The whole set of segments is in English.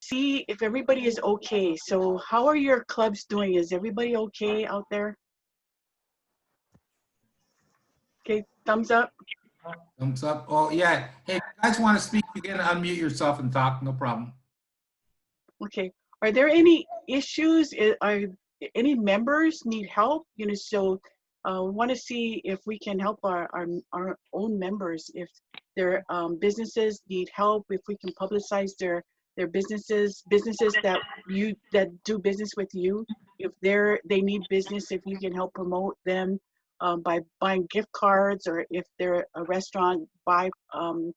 see if everybody is okay. So how are your clubs doing? Is everybody okay out there? Okay, thumbs up. Thumbs up. Oh, yeah. Hey, if you guys want to speak, you can unmute yourself and talk. No problem. Okay. Are there any issues? Are any members need help? You know, so we want to see if we can help our own members. If their businesses need help, if we can publicize their businesses that do business with you. If they need business, if you can help promote them by buying gift cards, or if they're a restaurant,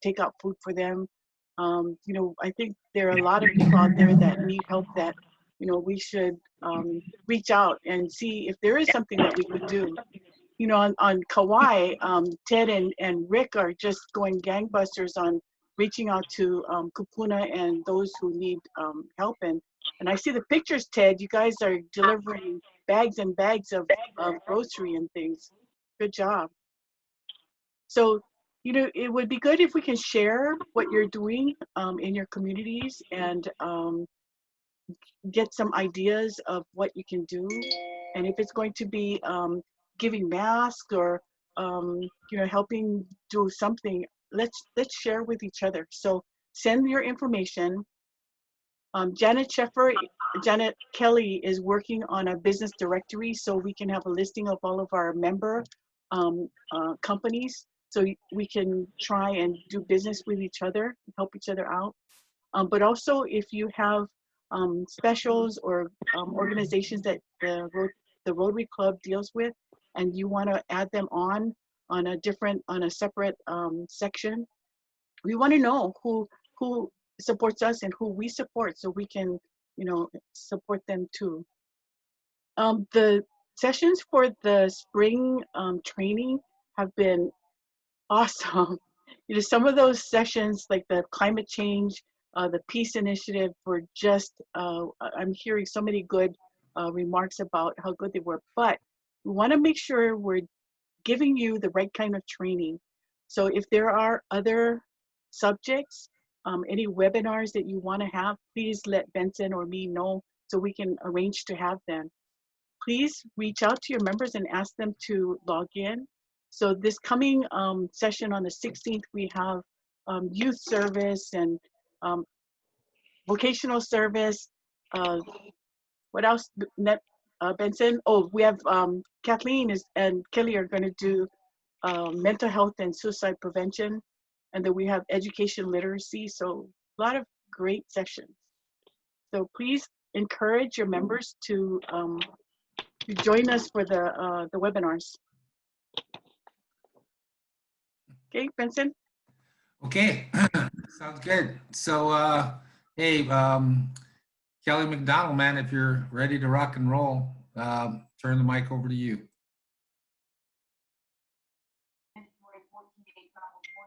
take out food for them. You know, I think there are a lot of people out there that need help that, you know, we should reach out and see if there is something that we could do. You know, on Kauai, Ted and Rick are just going gangbusters on reaching out to Kupuna and those who need help. And I see the pictures, Ted. You guys are delivering bags and bags of grocery and things. Good job. So, you know, it would be good if we can share what you're doing in your communities and get some ideas of what you can do. And if it's going to be giving masks or, you know, helping do something, let's share with each other. So send your information. Janet Kelly is working on a business directory so we can have a listing of all of our member companies, so we can try and do business with each other, help each other out. But also if you have specials or organizations that the Rotary Club deals with, and you want to add them on a separate section, we want to know who supports us and who we support, so we can, you know, support them too. The sessions for the spring training have been awesome. You know, some of those sessions, like the climate change, the peace initiative, were just, I'm hearing so many good remarks about how good they were, but we want to make sure we're giving you the right kind of training. So if there are other subjects, any webinars that you want to have, please let Benson or me know so we can arrange to have them. Please reach out to your members and ask them to log in. So this coming session on the 16th, we have youth service and vocational service. What else, Benson? Oh, we have Kathleen and Kelly are going to do mental health and suicide prevention. And then we have education literacy. So a lot of great sessions. So please encourage your members to join us for the webinars. Okay, Benson? Okay, sounds good. So, hey, Kelly McDonald, man, if you're ready to rock and roll, turn the mic over to you.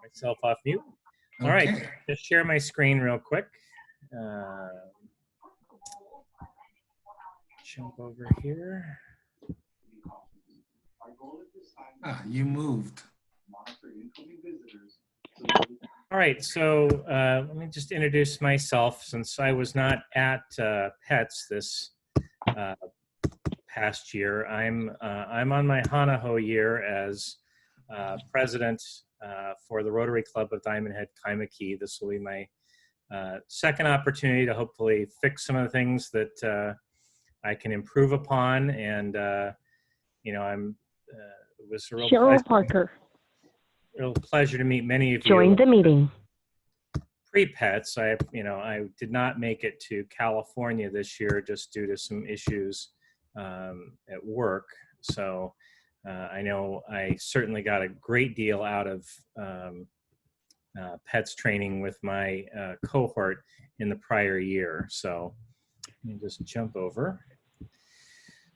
Myself off mute. All Okay. right, just share my screen real quick. Jump over here. You moved. All right, so let me just introduce myself, since I was not at PETS this past year. I'm on my Hanaho year as president for the Rotary Club of Diamond Head Kaimuki. This will be my second opportunity to hopefully fix some of the things that I can improve upon, and you know, it was a real Cheryl Parker. Real pleasure to meet many of you. Join the meeting. Pre-PETS, I did not make it to California this year just due to some issues at work. So I know I certainly got a great deal out of PETS training with my cohort in the prior year. So let me just jump over.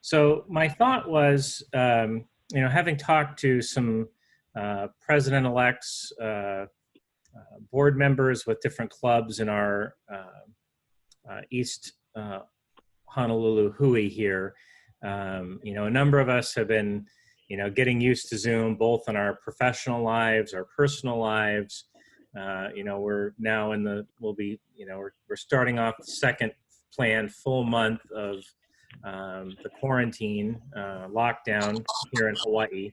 So my thought was, you know, having talked to some president-elects, board members with different clubs in our East Honolulu Hui here, you know, a number of us have been, you know, getting used to Zoom, both in our professional lives, our personal lives. We're now we're starting off the second planned full month of the quarantine lockdown here in Hawaii.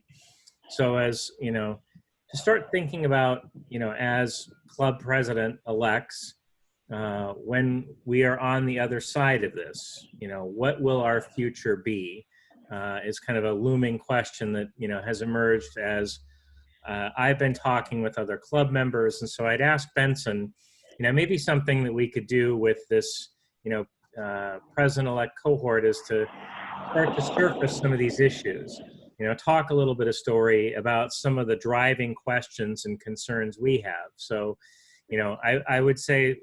So as to start thinking about, as club president elects, when we are on the other side of this, what will our future be? Is kind of a looming question that, has emerged as I've been talking with other club members. And so I'd ask Benson, maybe something that we could do with this, president-elect cohort is to start to surface some of these issues, talk a little bit of story about some of the driving questions and concerns we have. So, I would say,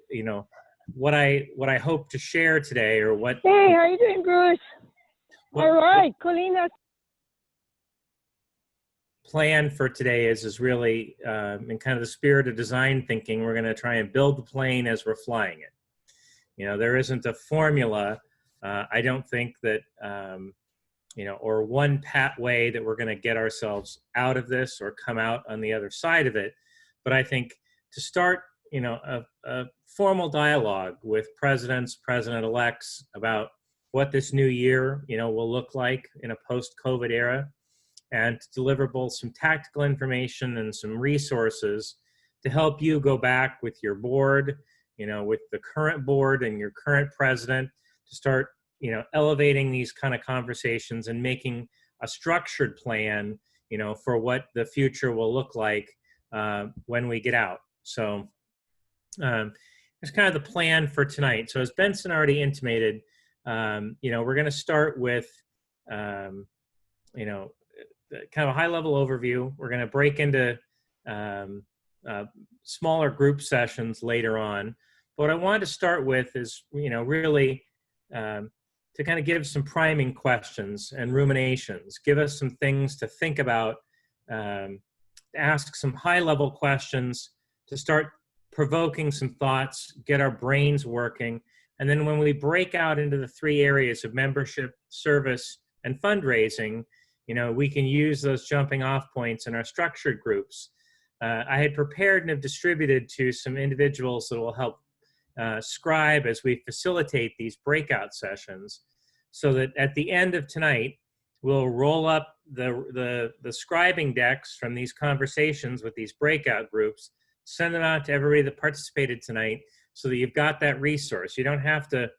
what I hope to share today, or what. Hey, how you doing, Bruce? All right, Colina. Plan for today is really in kind of the spirit of design thinking. We're going to try and build the plane as we're flying it. There isn't a formula. I don't think that, or one way that we're going to get ourselves out of this or come out on the other side of it. But I think to start, a formal dialogue with president-elects about what this new year, will look like in a post-COVID era, and to deliver both some tactical information and some resources to help you go back with your board, with the current board and your current president, to start, elevating these kind of conversations and making a structured plan, for what the future will look like when we get out. So it's kind of the plan for tonight. So as Benson already intimated, we're going to start with, kind of a high-level overview. We're going to break into smaller group sessions later on. But what I wanted to start with is, really to kind of give some priming questions and ruminations, give us some things to think about, ask some high-level questions to start provoking some thoughts, get our brains working. And then when we break out into the three areas of membership, service, and fundraising, we can use those jumping off points in our structured groups. I had prepared and have distributed to some individuals that will help scribe as we facilitate these breakout sessions, so that at the end of tonight, we'll roll up the scribing decks from these conversations with these breakout groups, send them out to everybody that participated tonight, so that you've got that resource. You don't have to,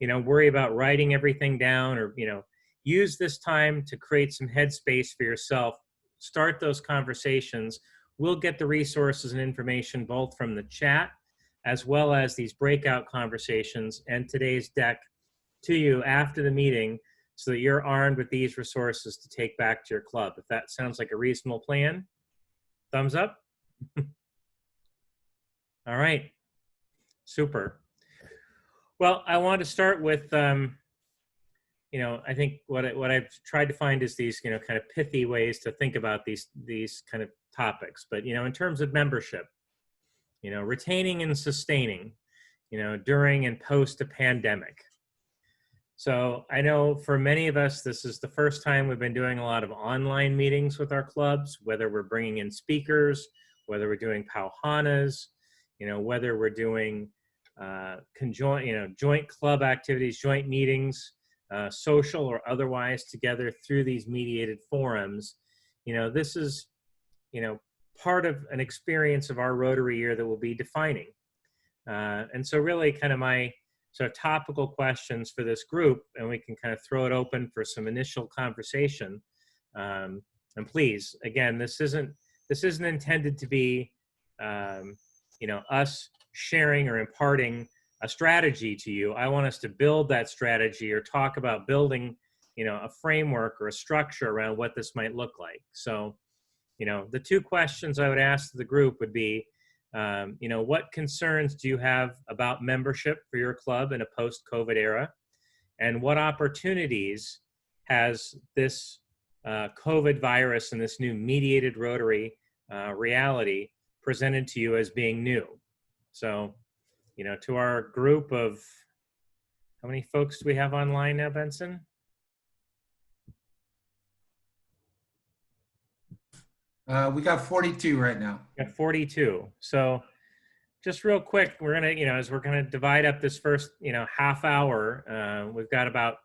worry about writing everything down, or, use this time to create some headspace for yourself. Start those conversations. We'll get the resources and information both from the chat as well as these breakout conversations and today's deck to you after the meeting, so that you're armed with these resources to take back to your club. If that sounds like a reasonable plan, thumbs up. All right, super. Well, I want to start with, I think what I've tried to find is these, kind of pithy ways to think about these kind of topics. But, in terms of membership, retaining and sustaining, during and post a pandemic. So I know for many of us, this is the first time we've been doing a lot of online meetings with our clubs, whether we're bringing in speakers, whether we're doing pauhanas, whether we're doing joint club activities, joint meetings, social or otherwise, together through these mediated forums. This is, part of an experience of our Rotary year that we'll be defining. And so really kind of my sort of topical questions for this group, and we can kind of throw it open for some initial conversation. And please, again, this isn't intended to be, us sharing or imparting a strategy to you. I want us to build that strategy or talk about building, a framework or a structure around what this might look like. So, the two questions I would ask the group would be, what concerns do you have about membership for your club in a post-COVID era? And what opportunities has this COVID virus and this new mediated Rotary reality presented to you as being new? So, to our group of, how many folks do we have online now, Benson? We got 42 right now. We got 42. So, just real quick, we're gonna, as we're gonna divide up this first, half hour, we've got about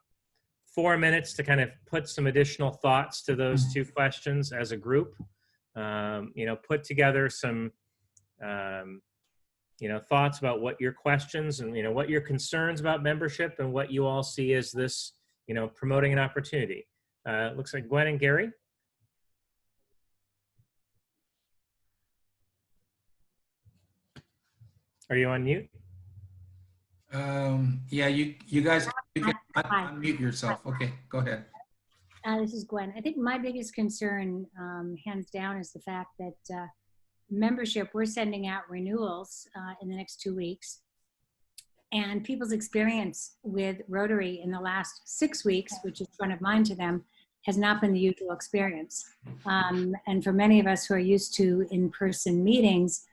4 minutes to kind of put some additional thoughts to those two questions as a group. Put together some, thoughts about what your questions and, what your concerns about membership and what you all see as this, promoting an opportunity. Looks like Gwen and Gary. Are you on mute? Yeah, you guys, you can Hi. unmute yourself. Okay, go ahead. This is Gwen. I think my biggest concern, hands down, is the fact that membership, we're sending out renewals in the next 2 weeks. And people's experience with Rotary in the last 6 weeks, which is front of mind to them, has not been the usual experience. And for many of us who are used to in-person meetings,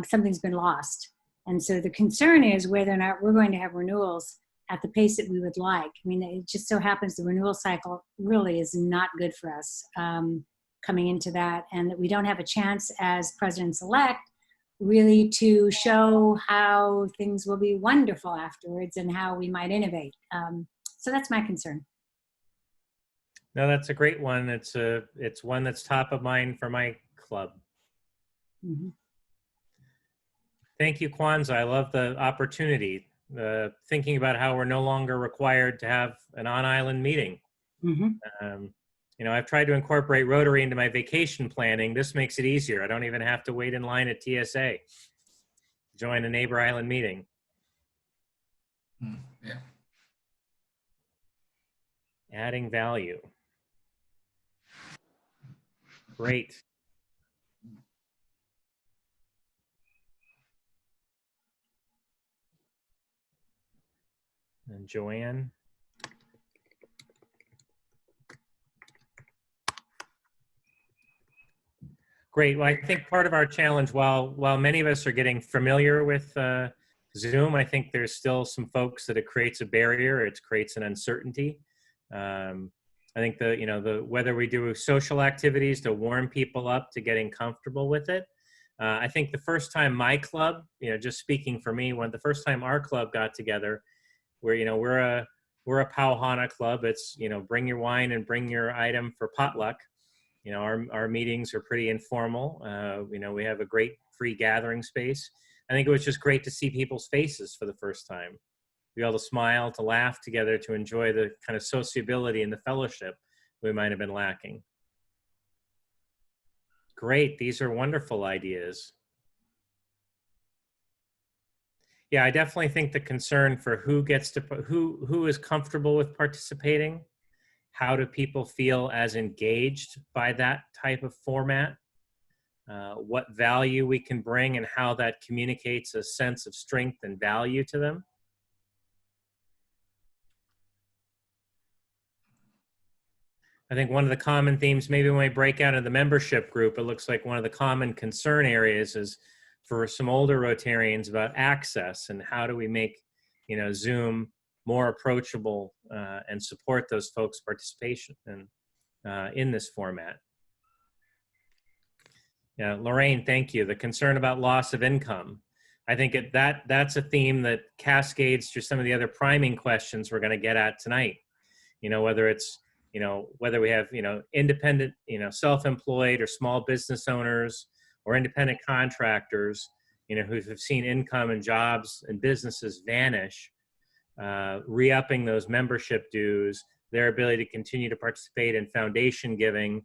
something's been lost. And so the concern is whether or not we're going to have renewals at the pace that we would like. I mean, it just so happens the renewal cycle really is not good for us coming into that, and that we don't have a chance as presidents-elect really to show how things will be wonderful afterwards and how we might innovate. So that's my concern. No, that's a great one. It's one that's top of mind for my club. Mm-hmm. Thank you, Kwanzaa. I love the opportunity. Thinking about how we're no longer required to have an on-island meeting. Mm-hmm. I've tried to incorporate Rotary into my vacation planning. This makes it easier. I don't even have to wait in line at TSA. Join a neighbor island meeting. Yeah. Adding value. Great. And Joanne. Great. Well, I think part of our challenge, while many of us are getting familiar with Zoom, I think there's still some folks that it creates a barrier. It creates an uncertainty. I think whether we do social activities to warm people up to getting comfortable with it. I think the first time my club, just speaking for me, when the first time our club got together, we're a Pauhana club. It's, bring your wine and bring your item for potluck. Our meetings are pretty informal. We have a great free gathering space. I think it was just great to see people's faces for the first time. Be able to smile, to laugh together, to enjoy the kind of sociability and the fellowship we might have been lacking. Great, these are wonderful ideas. Yeah, I definitely think the concern for who is comfortable with participating. How do people feel as engaged by that type of format? What value we can bring and how that communicates a sense of strength and value to them. I think one of the common themes, maybe when we break out of the membership group, it looks like one of the common concern areas is for some older Rotarians about access and how do we make, Zoom more approachable and support those folks' participation in this format. Yeah, Lorraine, thank you. The concern about loss of income. I think that's a theme that cascades through some of the other priming questions we're going to get at tonight. Whether it's, whether we have, independent, self-employed or small business owners or independent contractors, who have seen income and jobs and businesses vanish, re-upping those membership dues, their ability to continue to participate in foundation giving,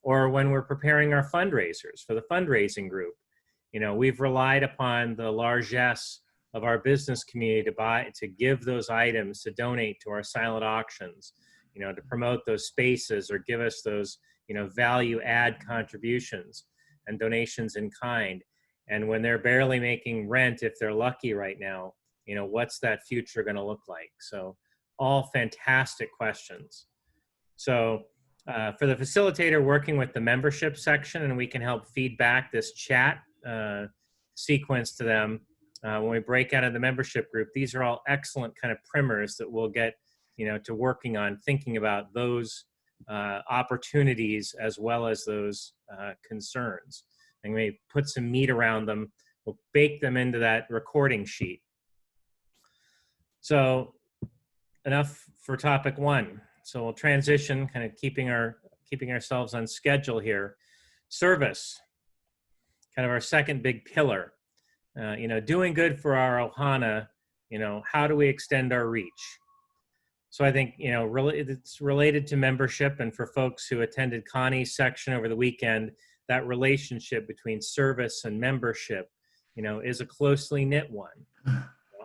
or when we're preparing our fundraisers for the fundraising group. We've relied upon the largesse of our business community to give those items, to donate to our silent auctions, to promote those spaces or give us those, value add contributions and donations in kind. And when they're barely making rent, if they're lucky right now, what's that future going to look like? So all fantastic questions. So for the facilitator working with the membership section, and we can help feed back this chat sequence to them when we break out of the membership group. These are all excellent kind of primers that we'll get to working on thinking about those opportunities as well as those concerns. And we put some meat around them We'll bake them into that recording sheet. So enough for topic one. So we'll transition, kind of keeping ourselves on schedule here. Service, kind of our second big pillar. Doing good for our ohana, how do we extend our reach? So I think, it's related to membership, and for folks who attended Connie's section over the weekend, that relationship between service and membership, is a closely knit one.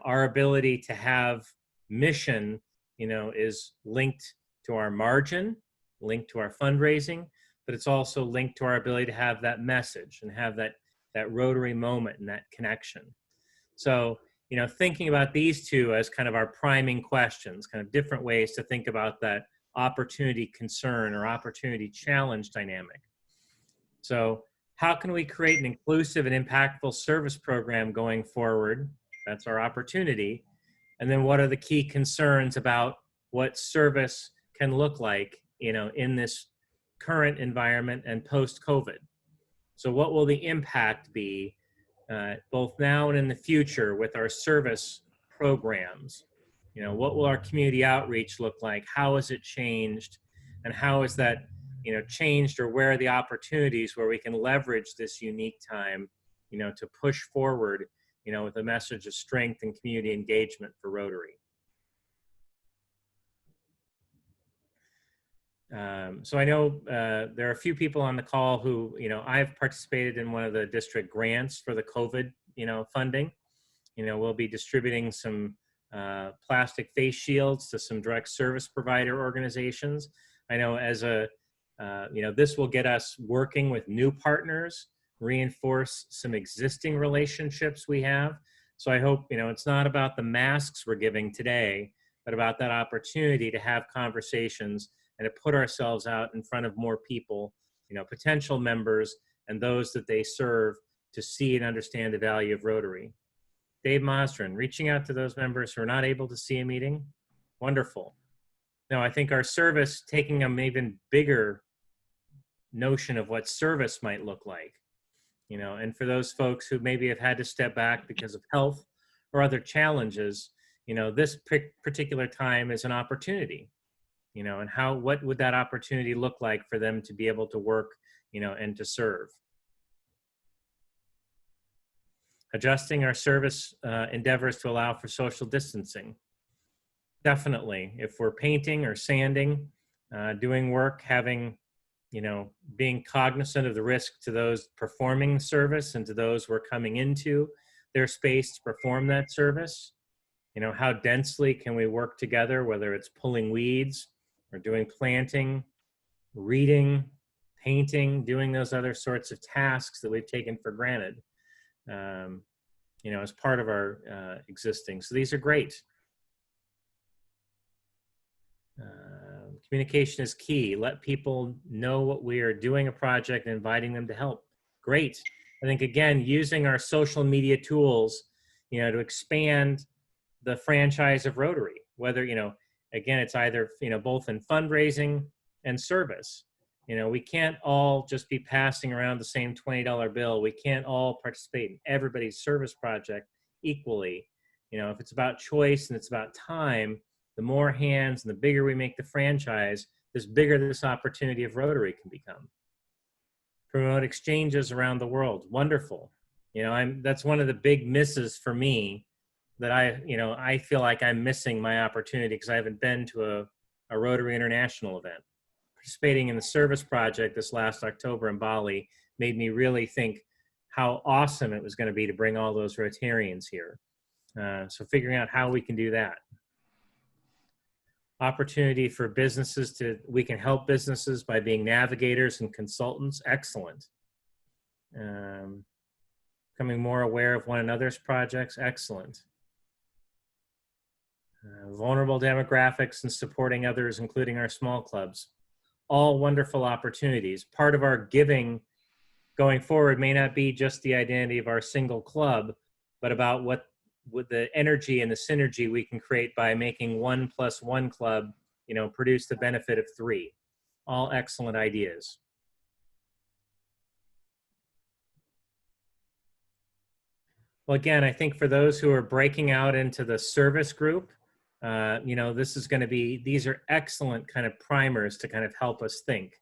Our ability to have mission, is linked to our margin, linked to our fundraising, but it's also linked to our ability to have that message and have that Rotary moment and that connection. So, thinking about these two as kind of our priming questions, kind of different ways to think about that opportunity concern or opportunity challenge dynamic. So how can we create an inclusive and impactful service program going forward? That's our opportunity. And then what are the key concerns about what service can look like, in this current environment and post-COVID? So what will the impact be both now and in the future with our service programs? What will our community outreach look like? How has it changed? And how is that, changed, or where are the opportunities where we can leverage this unique time, to push forward, with a message of strength and community engagement for Rotary? So I know there are a few people on the call who, I've participated in one of the district grants for the COVID, funding. We'll be distributing some plastic face shields to some direct service provider organizations. I know as this will get us working with new partners, reinforce some existing relationships we have. So I hope, it's not about the masks we're giving today, but about that opportunity to have conversations and to put ourselves out in front of more people, potential members and those that they serve, to see and understand the value of Rotary. Dave Mosdrin, reaching out to those members who are not able to see a meeting, wonderful. Now, I think our service, taking an even bigger notion of what service might look like, and for those folks who maybe have had to step back because of health or other challenges, this particular time is an opportunity. And what would that opportunity look like for them to be able to work, and to serve? Adjusting our service endeavors to allow for social distancing. Definitely, if we're painting or sanding, doing work, having, being cognizant of the risk to those performing service and to those who are coming into their space to perform that service. How densely can we work together, whether it's pulling weeds or doing planting, reading, painting, doing those other sorts of tasks that we've taken for granted, as part of our existing. So these are great. Communication is key. Let people know what we are doing a project and inviting them to help. Great. I think, again, using our social media tools, to expand the franchise of Rotary, whether, again, it's either, both in fundraising and service. We can't all just be passing around the same $20 bill. We can't all participate in everybody's service project equally. If it's about choice and it's about time, the more hands and the bigger we make the franchise, the bigger this opportunity of Rotary can become. Promote exchanges around the world. Wonderful. That's one of the big misses for me, that I feel like I'm missing my opportunity because I haven't been to a Rotary International event. Participating in the service project this last October in Bali made me really think how awesome it was going to be to bring all those Rotarians here. So figuring out how we can do that. Opportunity for businesses we can help businesses by being navigators and consultants. Excellent. Becoming more aware of one another's projects. Excellent. Vulnerable demographics and supporting others, including our small clubs. All wonderful opportunities. Part of our giving going forward may not be just the identity of our single club, but about what with the energy and the synergy we can create by making 1+1 club, produce the benefit of 3. All excellent ideas. Well, again, I think for those who are breaking out into the service group, this is going to be, these are excellent kind of primers to kind of help us think.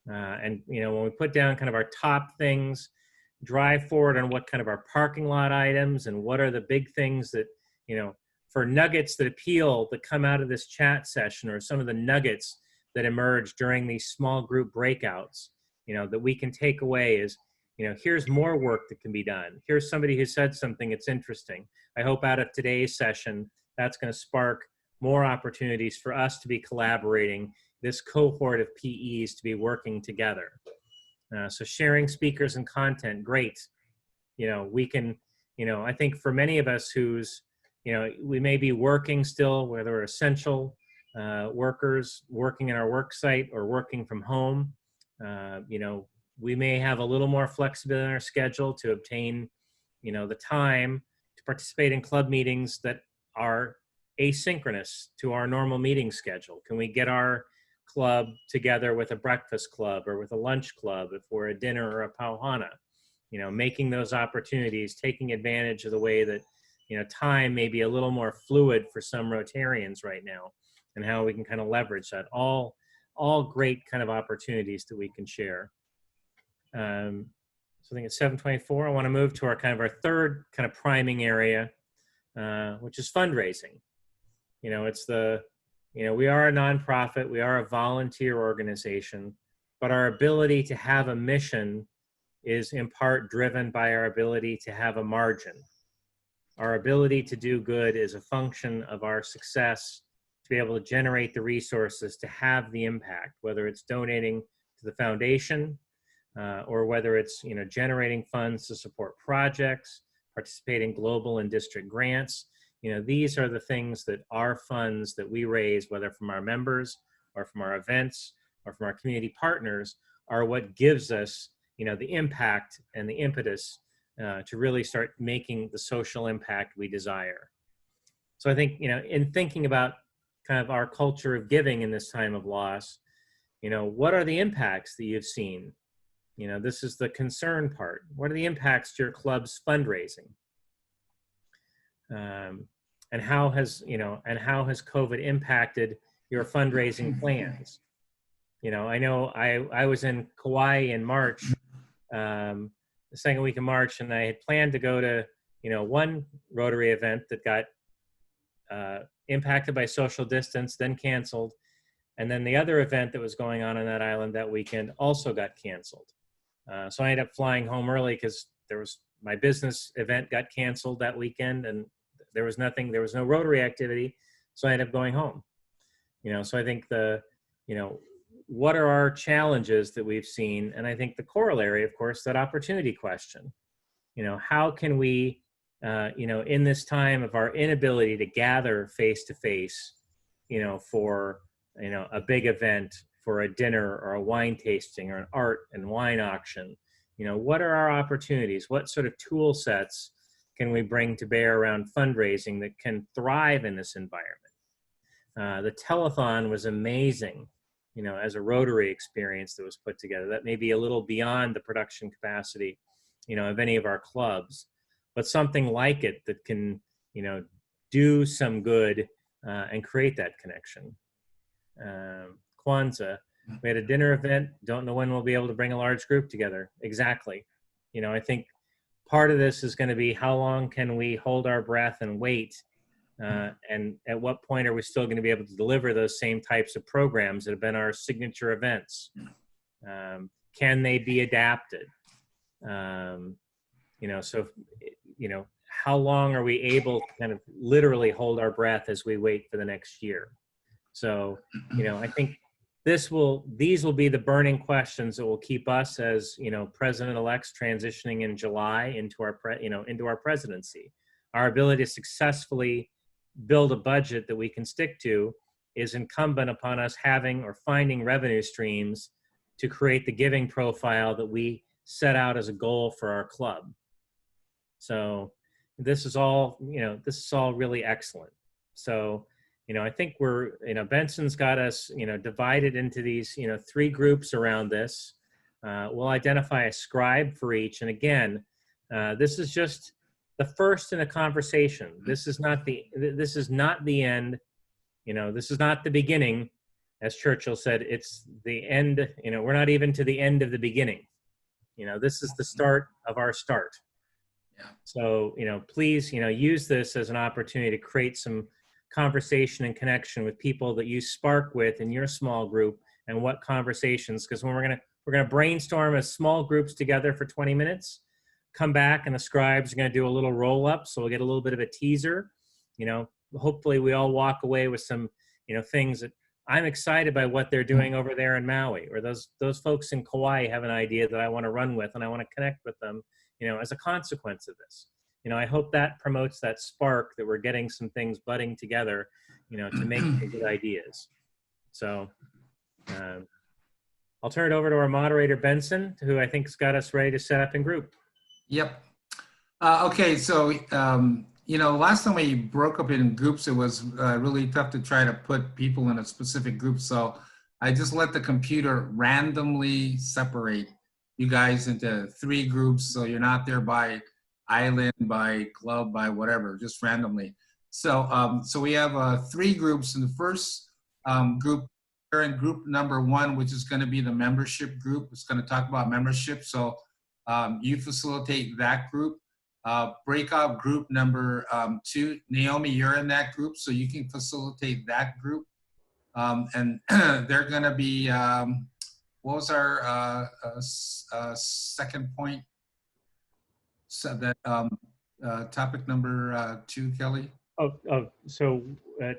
And when we put down kind of our top things, drive forward on what kind of our parking lot items and what are the big things that, for nuggets that appeal that come out of this chat session, or some of the nuggets that emerge during these small group breakouts, that we can take away is, here's more work that can be done. Here's somebody who said something that's interesting. I hope out of today's session, that's going to spark more opportunities for us to be collaborating, this cohort of PEs to be working together. So sharing speakers and content, great. We can, I think for many of us who's, we may be working still, whether we're essential workers working in our work site or working from home, we may have a little more flexibility in our schedule to obtain, the time to participate in club meetings that are asynchronous to our normal meeting schedule. Can we get our club together with a breakfast club or with a lunch club if we're a dinner or a pauhana? Making those opportunities, taking advantage of the way that, time may be a little more fluid for some Rotarians right now, and how we can kind of leverage that. All great kind of opportunities that we can share. So I think it's 7:24. I want to move to our third kind of priming area, which is fundraising. It's we are a nonprofit, we are a volunteer organization, but our ability to have a mission is in part driven by our ability to have a margin. Our ability to do good is a function of our success to be able to generate the resources to have the impact, whether it's donating to the foundation, or whether it's generating funds to support projects, participate in global and district grants. These are the things that our funds that we raise, whether from our members or from our events or from our community partners, are what gives us the impact and the impetus to really start making the social impact we desire. So I think in thinking about kind of our culture of giving in this time of loss, what are the impacts that you've seen? This is the concern part. What are the impacts to your club's fundraising? And how has COVID impacted your fundraising plans? I know I was in Kauai in March, the second week of March, and I had planned to go to one Rotary event that got impacted by social distance, then canceled, and then the other event that was going on that island that weekend also got canceled. So I ended up flying home early because my business event got canceled that weekend, and there was no Rotary activity, so I ended up going home. So I think what are our challenges that we've seen? And I think the corollary, of course, that opportunity question. How can we, in this time of our inability to gather face to face, for, a big event, for a dinner or a wine tasting or an art and wine auction, what are our opportunities? What sort of tool sets can we bring to bear around fundraising that can thrive in this environment? The telethon was amazing, as a Rotary experience that was put together. That may be a little beyond the production capacity, of any of our clubs, but something like it that can, do some good and create that connection. Kwanzaa, we had a dinner event. Don't know when we'll be able to bring a large group together. Exactly. I think part of this is going to be how long can we hold our breath and wait, and at what point are we still going to be able to deliver those same types of programs that have been our signature events? Can they be adapted? So how long are we able to kind of literally hold our breath as we wait for the next year? So I think these will be the burning questions that will keep us as president-elects transitioning in July into our presidency. Our ability to successfully build a budget that we can stick to is incumbent upon us having or finding revenue streams to create the giving profile that we set out as a goal for our club. So this is all really excellent. So I think we're, Benson's got us, divided into these, 3 groups around this. We'll identify a scribe for each. And again, this is just, the first in a conversation. This is not the end. You know, this is not the beginning. As Churchill said, it's the end. You know, we're not even to the end of the beginning. You know, this is the start of our start. Yeah. So, you know, please, you know, use this as an opportunity to create some conversation and connection with people that you spark with in your small group, and what conversations, because when we're gonna brainstorm as small groups together for 20 minutes, come back and the scribes are gonna do a little roll up, so we'll get a little bit of a teaser. You know, hopefully we all walk away with some, you know, things that I'm excited by what they're doing over there in Maui, or those folks in Kauai have an idea that I want to run with and I want to connect with them, you know, as a consequence of this. You know, I hope that promotes that spark that we're getting some things budding together, you know, to make some good ideas. So I'll turn it over to our moderator, Benson, who I think's got us ready to set up in group. Yep. Okay, so you know, last time we broke up in groups, it was really tough to try to put people in a specific group. So I just let the computer randomly separate you guys into 3 groups, so you're not there by island, by club, by whatever, just randomly. So so we have 3 groups. In the first group, we're in group number 1, which is going to be the membership group. It's going to talk about membership. So you facilitate that group. Breakout group number 2, Naomi, you're in that group, so you can facilitate that group. And they're going to be, what was our second point? So that topic number 2, Kelly? So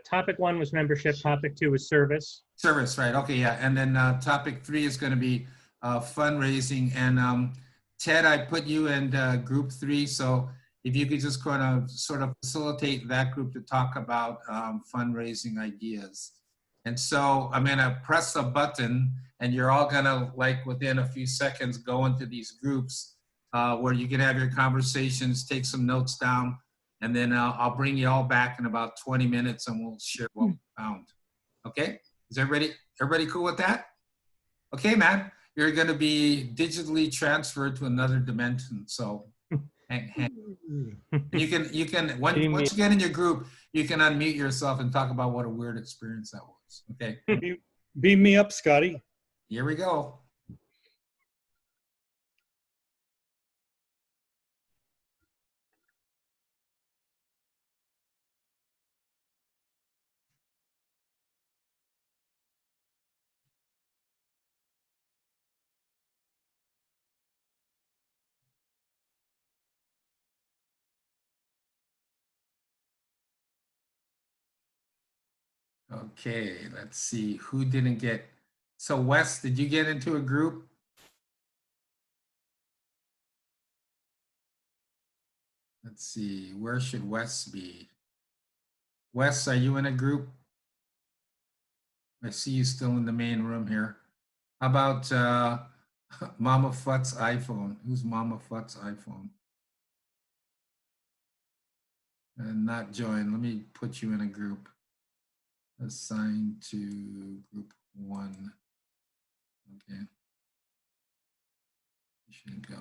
topic 1 was membership, topic 2 was service. Service, right? Okay, yeah. And then topic 3 is going to be fundraising. And Ted, I put you in group 3, so if you could just kind of sort of facilitate that group to talk about fundraising ideas. And so I'm gonna press a button, and you're all gonna, like, within a few seconds, go into these groups where you can have your conversations, take some notes down, and then I'll bring you all back in about 20 minutes and we'll share what we found. Okay? Is everybody cool with that? Okay, man. You're going to be digitally transferred to another dimension. So you can once you get in your group, you can unmute yourself and talk about what a weird experience that was. Okay. Beam me up, Scotty. Here we go. Okay, let's see who didn't get. So Wes, did you get into a group? Let's see, where should Wes be? Wes, are you in a group? I see you still in the main room here. How about Mama Fut's iPhone? Who's Mama Fut's iPhone? And not join. Let me put you in a group. Assigned to group 1. Okay. You should go.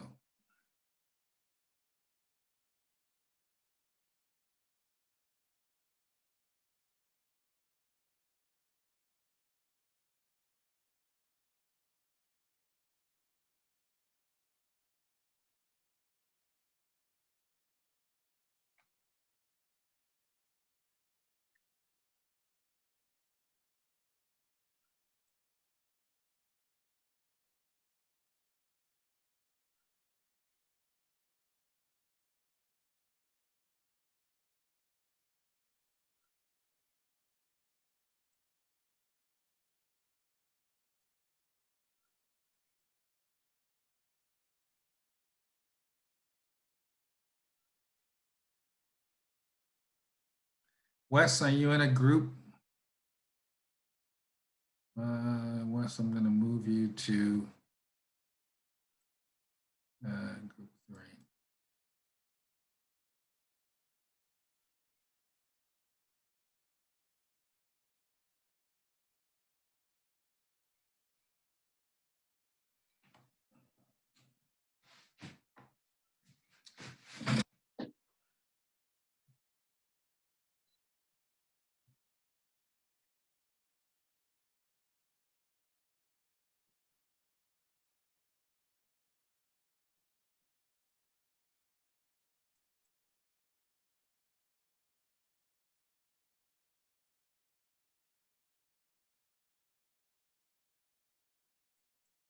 Wes, are you in a group? Wes, I'm going to move you to group 3.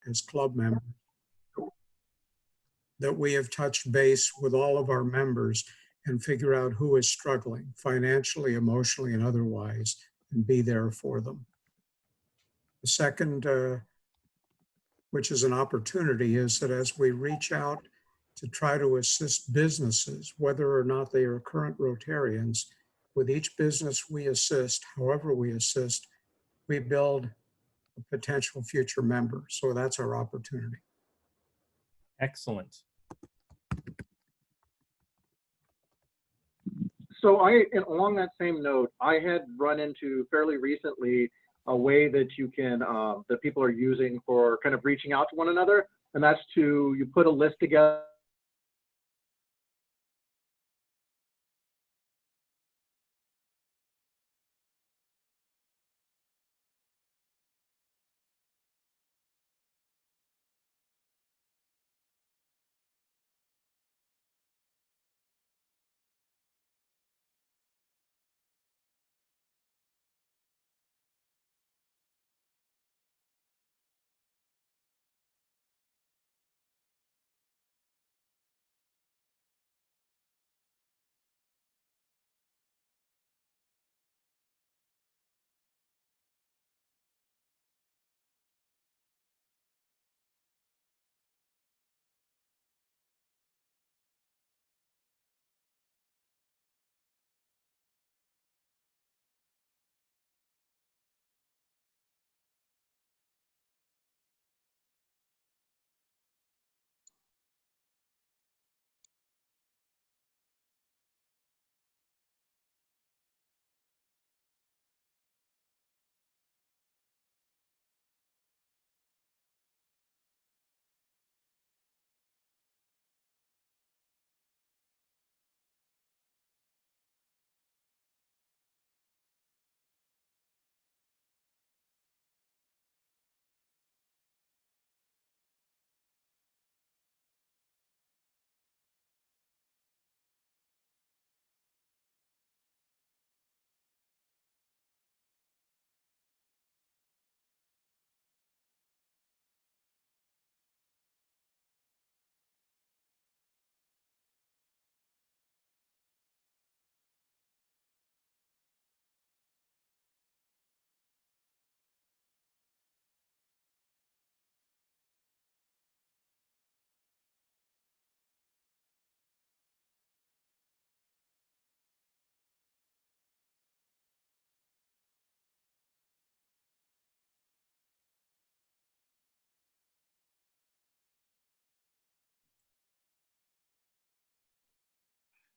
as club members, that we have touched base with all of our members and figure out who is struggling financially, emotionally, and otherwise, and be there for them. The second, which is an opportunity, is that as we reach out to try to assist businesses, whether or not they are current Rotarians, with each business we assist, however we assist, we build a potential future member. So that's our opportunity. Excellent. So and along that same note, I had run into fairly recently a way that you can, that people are using for kind of reaching out to one another, and that's you put a list together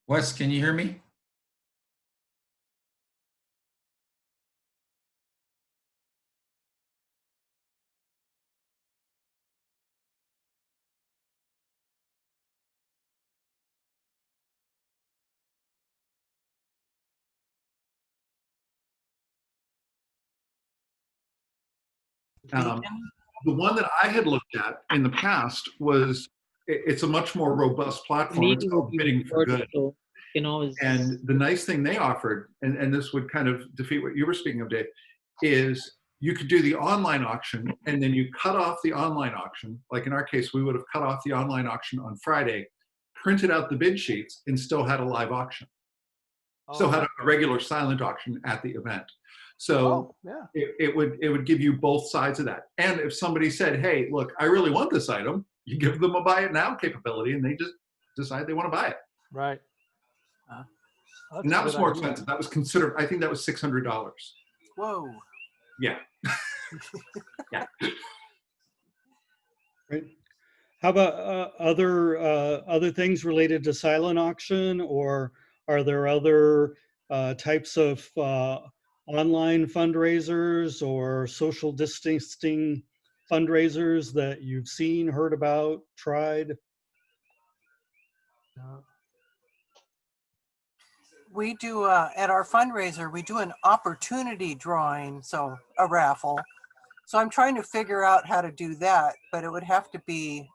Wes, can you hear me? The one that I had looked at in the past was, it's a much more robust platform. It's called Bidding for Good. So, And the nice thing they offered, and this would kind of defeat what you were speaking of, Dave, is you could do the online auction and then you cut off the online auction. Like in our case, we would have cut off the online auction on Friday, printed out the bid sheets, and still had a live auction. Still had a regular silent auction at the event. So it would give you both sides of that. And if somebody said, hey, look, I really want this item, you give them a buy it now capability and they just decide they want to buy it. Right. And that was more expensive. That was considered, I think that was $600. Whoa. Yeah. Yeah. Right. How about other things related to silent auction, or are there other types of online fundraisers or social distancing fundraisers that you've seen, heard about, tried? We do, at our fundraiser, we do an opportunity drawing, so a raffle. So I'm trying to figure out how to do that, but it would have to be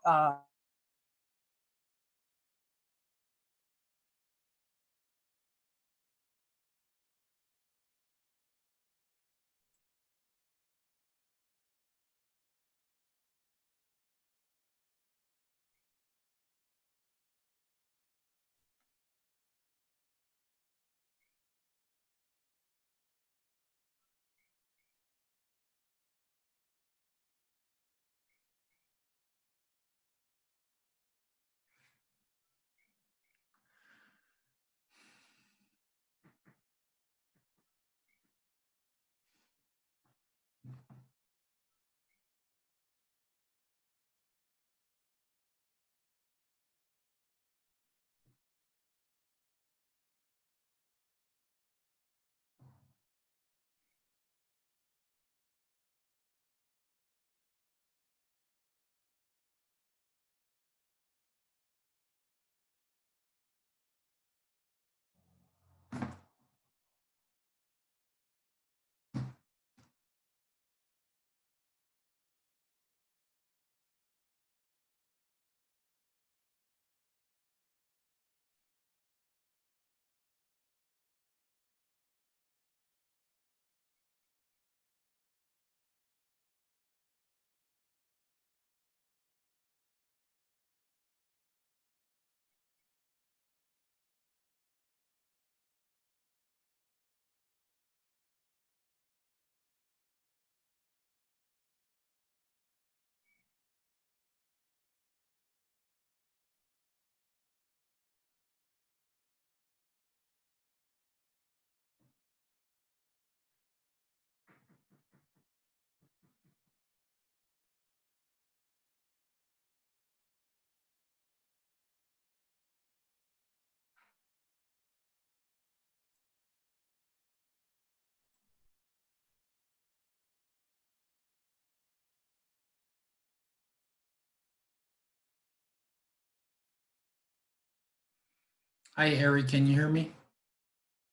Hi, Eric, can you hear me?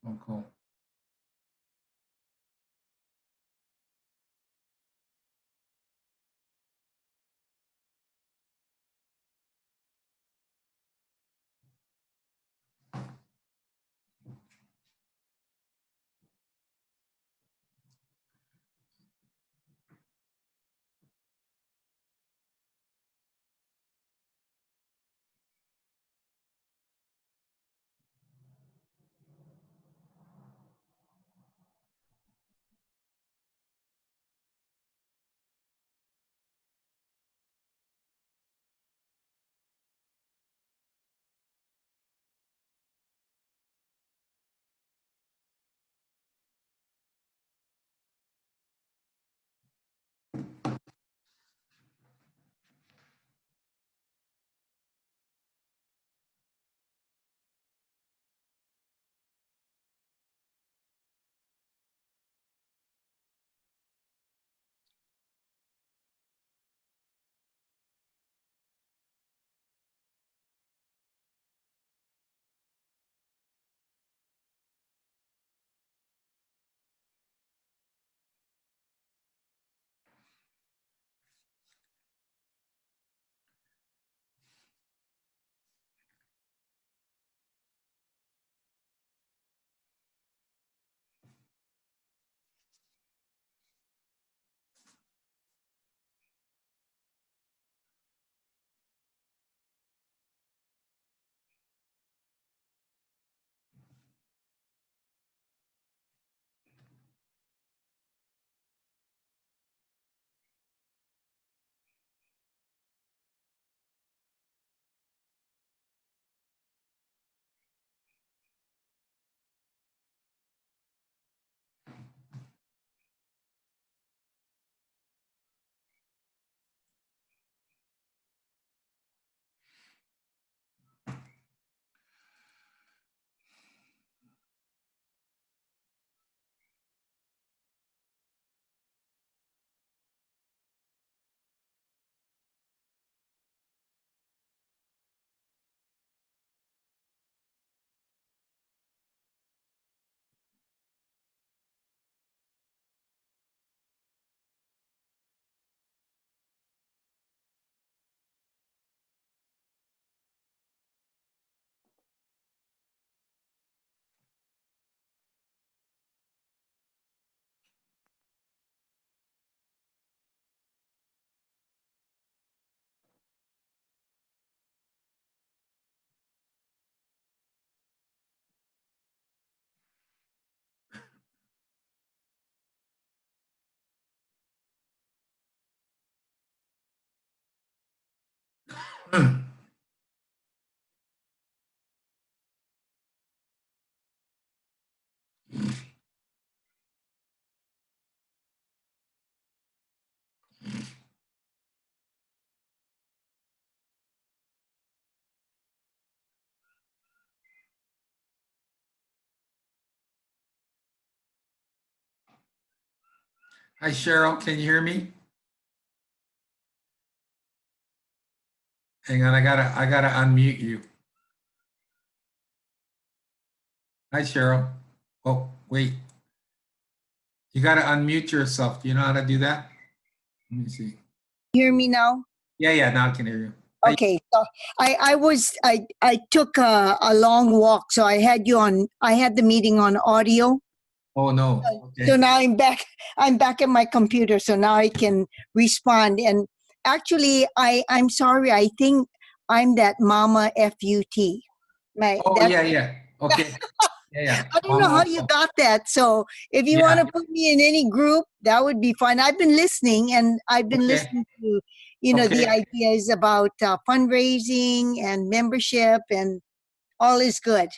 Oh, cool. Hi, Cheryl, can you hear me? Hang on, I gotta unmute you. Hi, Cheryl. Oh, wait. You gotta unmute yourself. Do you know how to do that? Let me see. Hear me now? Yeah, now I can hear you. Hi. Okay, so I took a long walk, so I had the meeting on audio. Oh, no. So Okay. now I'm back at my computer, so now I can respond. And actually, I'm sorry, I think I'm that Mama FUT. Oh, yeah. Okay. Yeah. I don't know how you got that. So if you want Yeah. to put me in any group, that would be fine. I've been listening, and I've been Okay. listening to, the Okay. ideas about fundraising and membership, and all is good.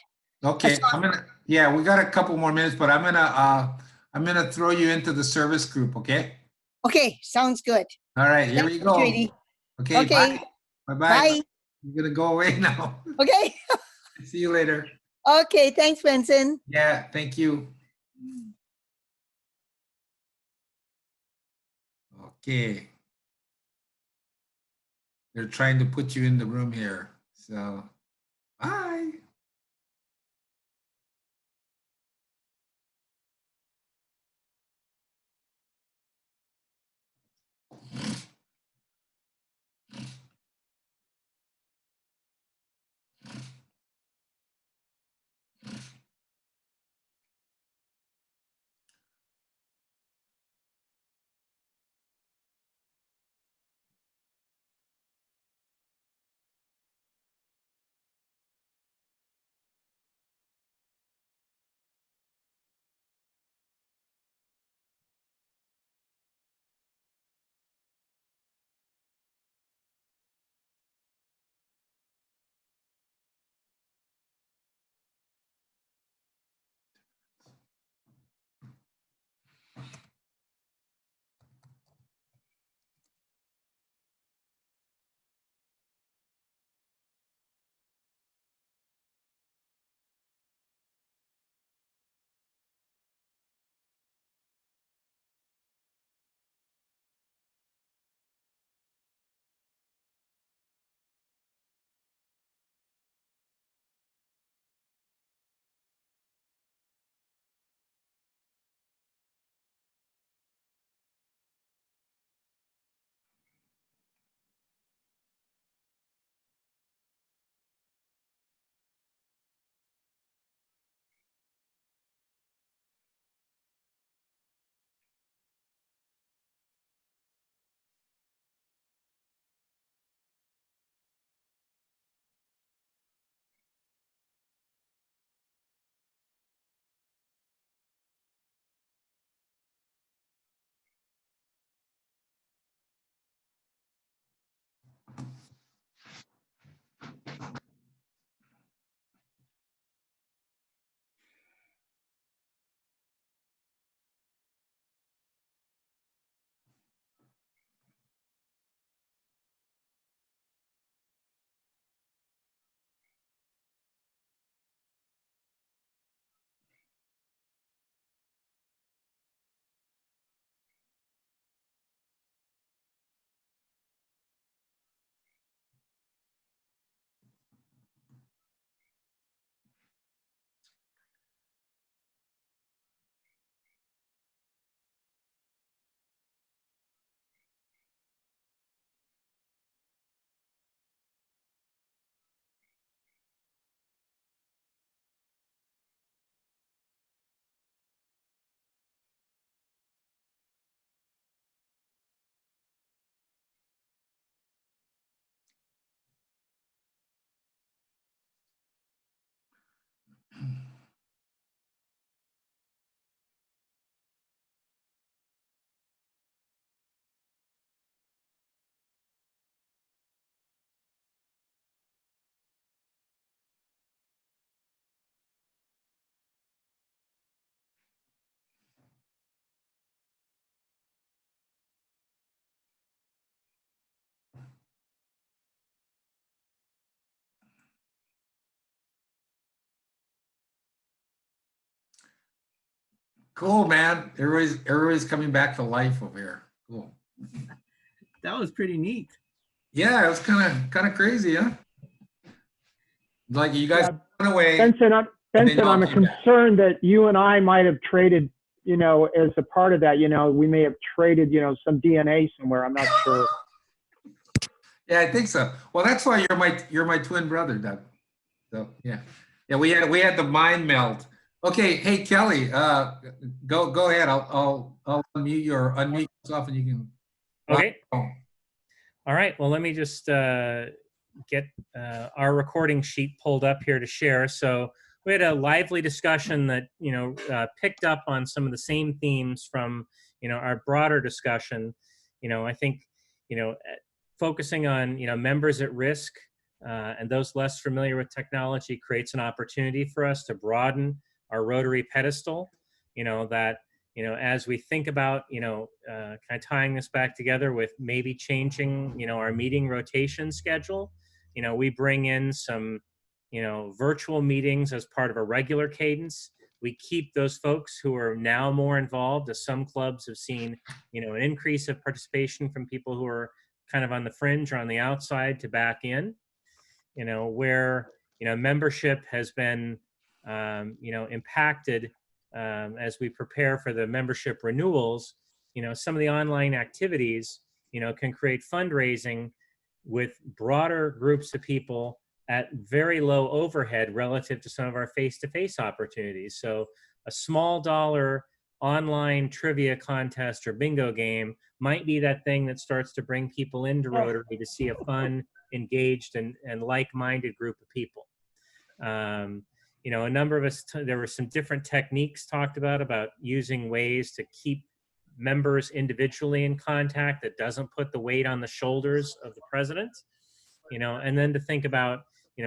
Okay. So, Yeah, we got a couple more minutes, but I'm gonna throw you into the service group, okay? okay, sounds good. All right, here Thank we you, go. Judy. Okay, Okay, bye. Bye-bye. bye. You're gonna go away now. Okay, See you later. okay. Thanks, Benson. Yeah, thank you. Okay. They're trying to put you in the room here. So, bye. Cool, man. Everybody's coming back to life over here. Cool. That was pretty neat. Yeah, it was kind of crazy, huh? Like you guys Yeah, went away. Benson, and then y'all I'm came back. concerned that you and I might have traded, as a part of that, we may have traded, some DNA somewhere. I'm not sure. Yeah, I think so. Well, that's why you're my twin brother, Doug. So yeah, we had the mind meld. Okay, hey Kelly, go ahead. I'll unmute yourself and you can. Okay. All right. Well, let me just get our recording sheet pulled up here to share. So we had a lively discussion that picked up on some of the same themes from our broader discussion. I think focusing on members at risk and those less familiar with technology creates an opportunity for us to broaden our Rotary pedestal. As we think about kind of tying this back together with maybe changing our meeting rotation schedule. We bring in some virtual meetings as part of a regular cadence. We keep those folks who are now more involved, as some clubs have seen an increase of participation from people who are kind of on the fringe or on the outside to back in, where membership has been impacted as we prepare for the membership renewals. Some of the online activities can create fundraising with broader groups of people at very low overhead relative to some of our face-to-face opportunities. So a small dollar online trivia contest or bingo game might be that thing that starts to bring people into Rotary to see a fun, engaged, and like-minded group of people. A number of us, there were some different techniques talked about using ways to keep members individually in contact that doesn't put the weight on the shoulders of the president, and then to think about,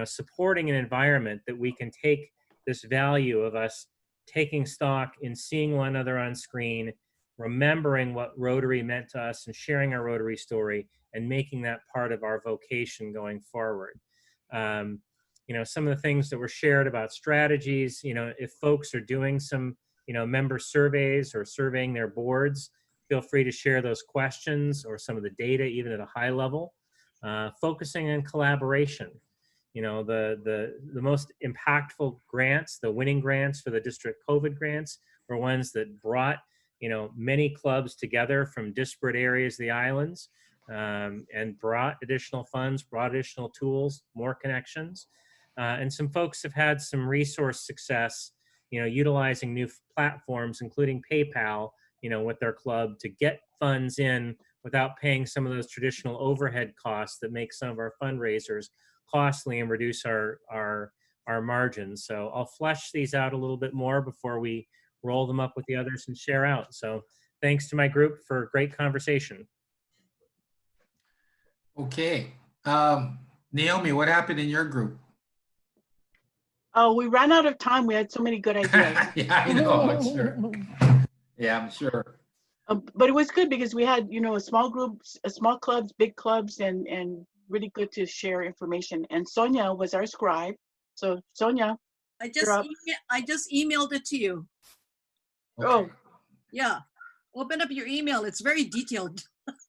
supporting an environment that we can take this value of us taking stock in seeing one another on screen, remembering what Rotary meant to us and sharing our Rotary story and making that part of our vocation going forward. Some of the things that were shared about strategies, if folks are doing some, member surveys or surveying their boards, feel free to share those questions or some of the data, even at a high level. Focusing on collaboration. The most impactful grants, the winning grants for the district COVID grants, were ones that brought, many clubs together from disparate areas of the islands and brought additional funds, brought additional tools, more connections. And some folks have had some resource success, utilizing new platforms, including PayPal, with their club to get funds in without paying some of those traditional overhead costs that make some of our fundraisers costly and reduce our margins. So I'll flesh these out a little bit more before we roll them up with the others and share out. So thanks to my group for a great conversation. Okay. Naomi, what happened in your group? Oh, we ran out of time. We had so many good ideas. Yeah, I know, I'm sure. Yeah, I'm sure. But it was good because we had, small groups, small clubs, big clubs, and really good to share information. And Sonia was our scribe. So Sonia, I just emailed it to you. Okay. Oh, Yeah. Open up your email. It's very detailed.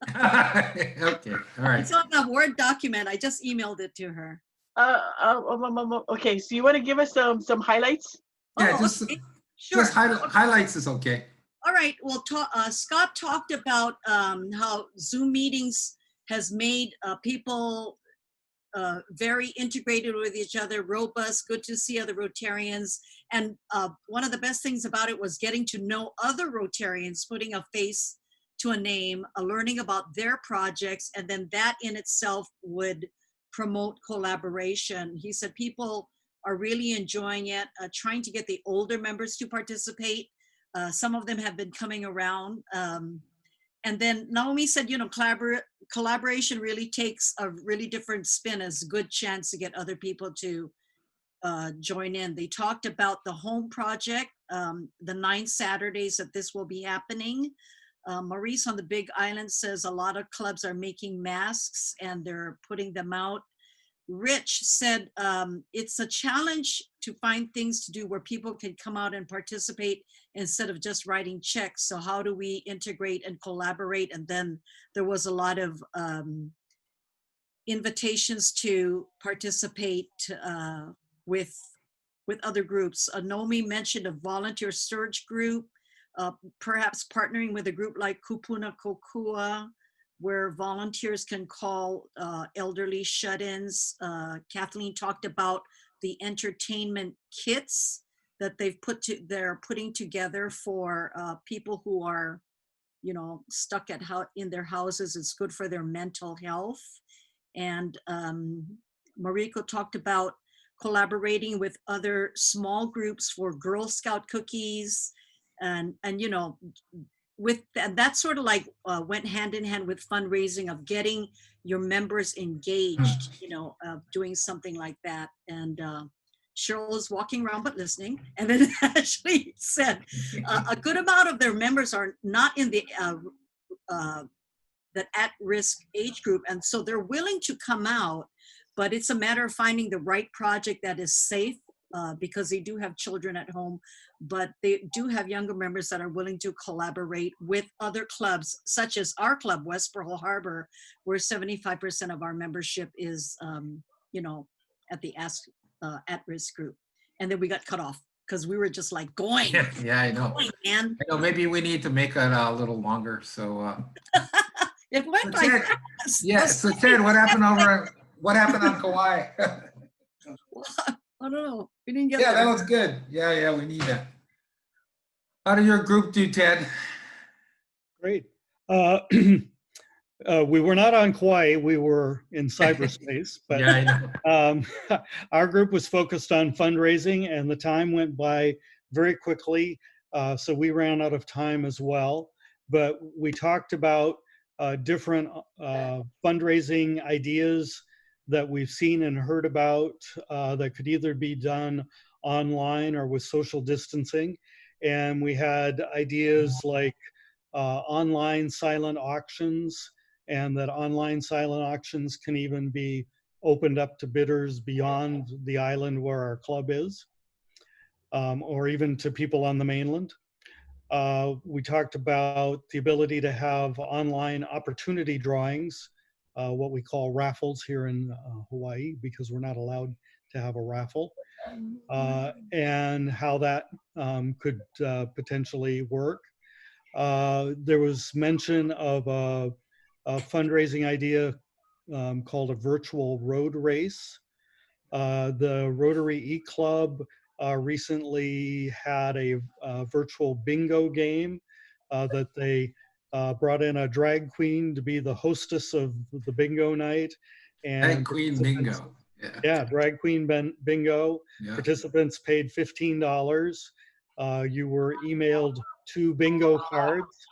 Okay, all right. It's on a Word document. I just emailed it to her. okay. So you want to give us some highlights? Yeah, Oh, just, okay. Sure. just highlights is okay. All right. Well, Scott talked about how Zoom meetings has made people very integrated with each other, robust, good to see other Rotarians. And one of the best things about it was getting to know other Rotarians, putting a face to a name, learning about their projects, and then that in itself would promote collaboration. He said people are really enjoying it, trying to get the older members to participate. Some of them have been coming around. And then Naomi said, collaboration really takes a really different spin as a good chance to get other people to join in. They talked about the home project, the 9 Saturdays that this will be happening. Maurice on the Big Island says a lot of clubs are making masks and they're putting them out. Rich said it's a challenge to find things to do where people can come out and participate instead of just writing checks. So how do we integrate and collaborate? And then there was a lot of invitations to participate with other groups. Nomi mentioned a volunteer surge group, perhaps partnering with a group like Kupuna Kokua, where volunteers can call elderly shut-ins. Kathleen talked about the entertainment kits that they're putting together for people who are, you know, stuck in their houses. It's good for their mental health. And Mariko talked about collaborating with other small groups for Girl Scout cookies, and you know, and that sort of like went hand in hand with fundraising of getting your members engaged, you know, doing something like that. And Cheryl was walking around but listening, and then Ashley said a good amount of their members are not in the that at-risk age group, and so they're willing to come out, but it's a matter of finding the right project that is safe, because they do have children at home, but they do have younger members that are willing to collaborate with other clubs, such as our club, West Pearl Harbor, where 75% of our membership is, you know, at the at-risk group. And then we got cut off because we were just like going. Yeah, I know. Going, man. I know. Maybe we need to make it a little longer. So. It went so like Ted, fast. yeah. So Ted, what happened on Kauai? I don't know. We didn't get Yeah, there. that was good. Yeah, we need that. How did your group do, Ted? Great. We were not on Kauai, we were in cyberspace, but Yeah, I know. Our group was focused on fundraising, and the time went by very quickly, so we ran out of time as well. But we talked about different fundraising ideas that we've seen and heard about that could either be done online or with social distancing. And we had ideas like online silent auctions, and that online silent auctions can even be opened up to bidders beyond the island where our club is, or even to people on the mainland. We talked about the ability to have online opportunity drawings, what we call raffles here in Hawaii, because we're not allowed to have a raffle, and how that could potentially work. There was mention of a fundraising idea called a virtual road race. The Rotary E-Club recently had a virtual bingo game that they brought in a drag queen to be the hostess of the bingo night. And Drag queen bingo. Yeah, drag queen bingo. Yeah. Participants paid $15. You were emailed 2 bingo cards,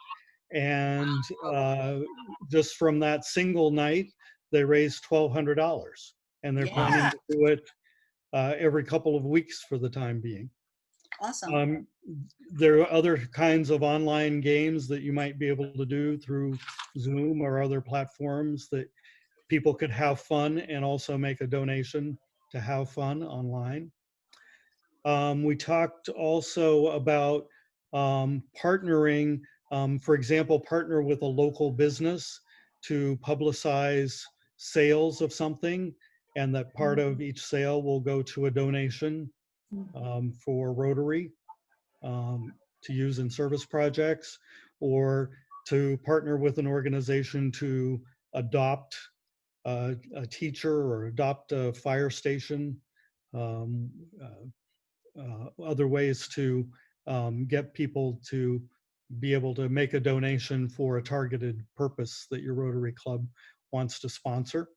and just from that single night, they raised $1,200, and they're planning to do it every couple of weeks for the time being. Awesome. There are other kinds of online games that you might be able to do through Zoom or other platforms that people could have fun and also make a donation to have fun online. We talked also about partnering, for example, partner with a local business to publicize sales of something, and that part of each sale will go to a donation for Rotary to use in service projects, or to partner with an organization to adopt a teacher or adopt a fire station. Other ways to get people to be able to make a donation for a targeted purpose that your Rotary Club wants to sponsor.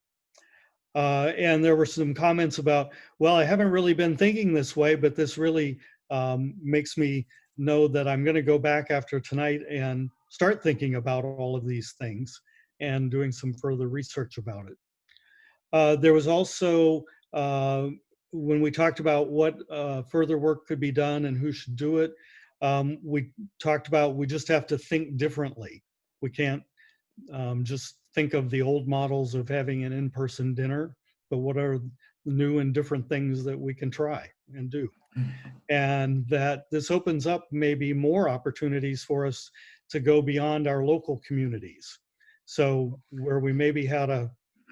And there were some comments about, well, I haven't really been thinking this way, but this really makes me know that I'm going to go back after tonight and start thinking about all of these things and doing some further research about it. There was also, when we talked about what further work could be done and who should do it, we talked about we just have to think differently. We can't just think of the old models of having an in-person dinner. but what are the new and different things that we can try and do? And that this opens up maybe more opportunities for us to go beyond our local communities. So where we maybe had a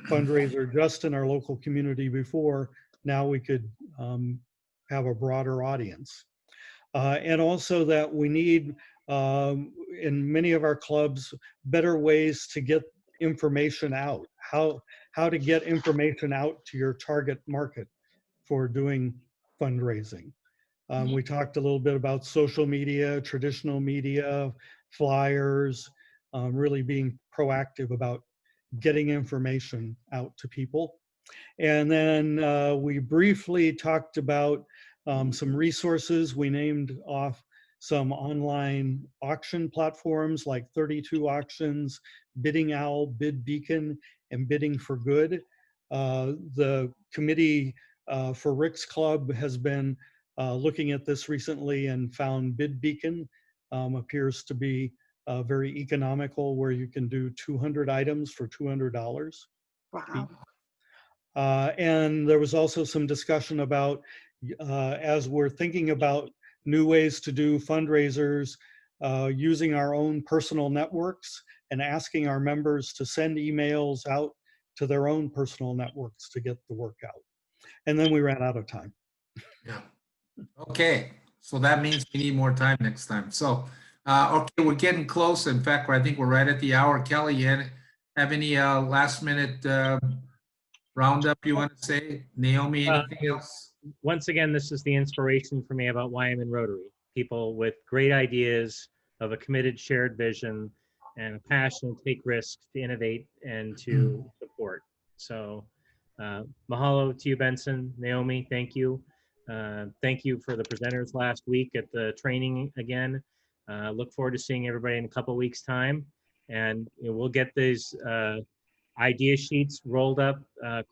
fundraiser just in our local community before, now we could have a broader audience. And also that we need, in many of our clubs, better ways to get information out, how to get information out to your target market for doing fundraising. We talked a little bit about social media, traditional media, flyers, really being proactive about getting information out to people. And then we briefly talked about some resources. We named off some online auction platforms like 32 Auctions, Bidding Owl, Bid Beacon, and Bidding for Good. The committee for Rick's Club has been looking at this recently and found Bid Beacon appears to be very economical, where you can do 200 items for $200. Wow. And there was also some discussion about, as we're thinking about new ways to do fundraisers, using our own personal networks and asking our members to send emails out to their own personal networks to get the word out. And then we ran out of time. Yeah. Okay. So that means we need more time next time. So, okay, we're getting close. In fact, I think we're right at the hour. Kelly, you have any last minute roundup you want to say? Naomi, anything else? Once again, this is the inspiration for me about why I'm in Rotary. People with great ideas, of a committed shared vision, and a passion to take risks, to innovate, and to support. So mahalo to you, Benson. Naomi, thank you. Thank you for the presenters last week at the training again. Look forward to seeing everybody in a couple weeks' time. And we'll get these idea sheets rolled up,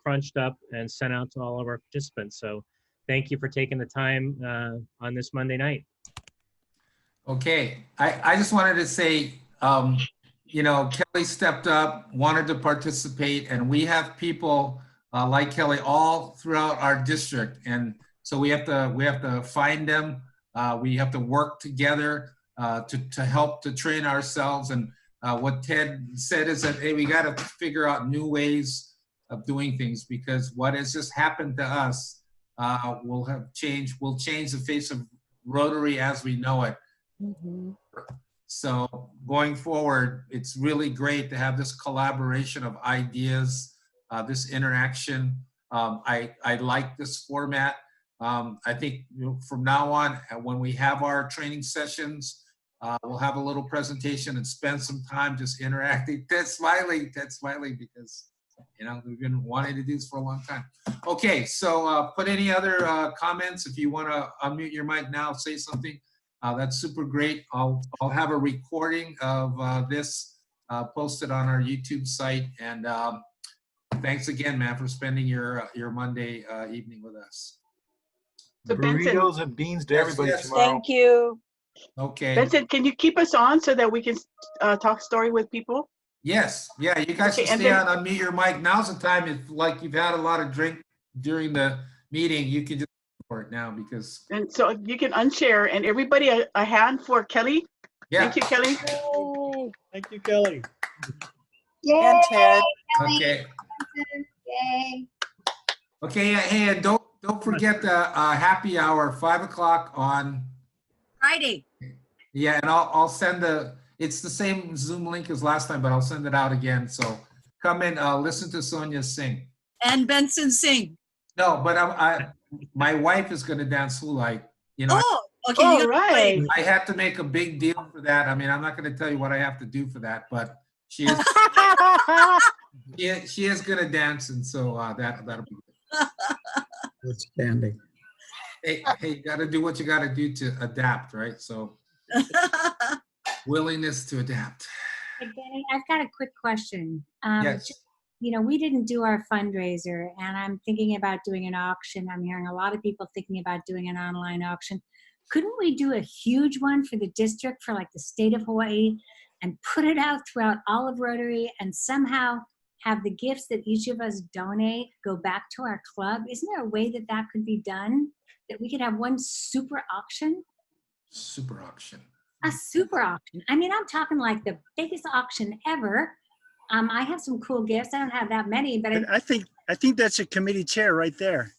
crunched up, and sent out to all of our participants. So thank you for taking the time on this Monday night. Okay, I just wanted to say, you know, Kelly stepped up, wanted to participate, and we have people like Kelly all throughout our district, and so we have to find them. We have to work together to help to train ourselves. And what Ted said is that, hey, we got to figure out new ways of doing things, because what has just happened to us will change the face of Rotary as we know it. Mm-hmm. So going forward, it's really great to have this collaboration of ideas, this interaction. I like this format. I think, you know, from now on, when we have our training sessions, we'll have a little presentation and spend some time just interacting. Ted's smiling, because, you know, we've been wanting to do this for a long time. Okay, so put any other comments. If you want to unmute your mic now, say something. That's super great. I'll have a recording of this posted on our YouTube site. And thanks again, man, for spending your Monday evening with us. So Benson, Burritos and beans to everybody yes. tomorrow. Thank you. Okay. Benson, can you keep us on so that we can talk story with people? Yes. Yeah, you guys Okay, can and stay then- on, unmute your mic. Now's the time. If like you've had a lot of drink during the meeting, you can just for it now, because. And so you can unshare, and everybody a hand for Kelly. Yeah. Thank you, Kelly. Yay. Thank you, Kelly. And Ted. Okay. Yay. Okay. Hey, and don't forget the happy hour, 5 o'clock on. Friday. Yeah, and I'll send it's the same Zoom link as last time, but I'll send it out again. So come in, listen to Sonia sing. And Benson sing. No, but my wife is going to dance hula. You know, Oh, okay. All You gotta right. play. I had to make a big deal for that. I mean, I'm not going to tell you what I have to do for that, but she is she is going to dance, and so that'll be good. Outstanding. Hey, you got to do what you got to do to adapt, right? So willingness to adapt. Hey, Benny, I've got a quick question. Yes. You know, we didn't do our fundraiser, and I'm thinking about doing an auction. I'm hearing a lot of people thinking about doing an online auction. Couldn't we do a huge one for the district, for like the state of Hawaii, and put it out throughout all of Rotary, and somehow have the gifts that each of us donate go back to our club? Isn't there a way that that could be done? That we could have one super auction? Super auction. A super auction. I mean, I'm talking like the biggest auction ever. I have some cool gifts. I don't have that many, but I think that's a committee chair right there.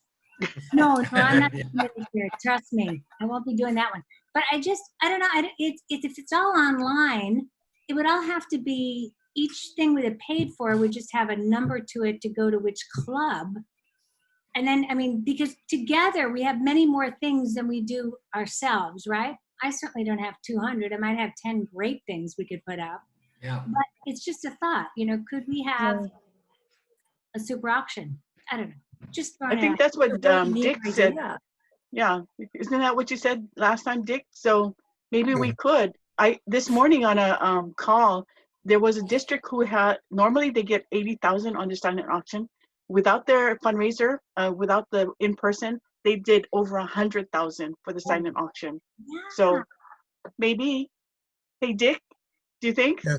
no, I'm not committed here. Trust me, I won't be doing that one. But I don't know. If it's all online, it would all have to be, each thing we had paid for would just have a number to it to go to which club. And then, I mean, because together we have many more things than we do ourselves, right? I certainly don't have 200. I might have 10 great things we could put up. Yeah. But it's just a thought, could we have a super auction? I don't know. Just throwing I think out. that's what It's a really neat Dick said. idea. Yeah, isn't that what you said last time, Dick? So maybe we could. This morning on a call, there was a district who had, normally they get 80,000 on the silent auction. Without their fundraiser, without the in-person, they did over 100,000 for the silent auction. Yeah. So maybe, hey Dick, do you think? Yes.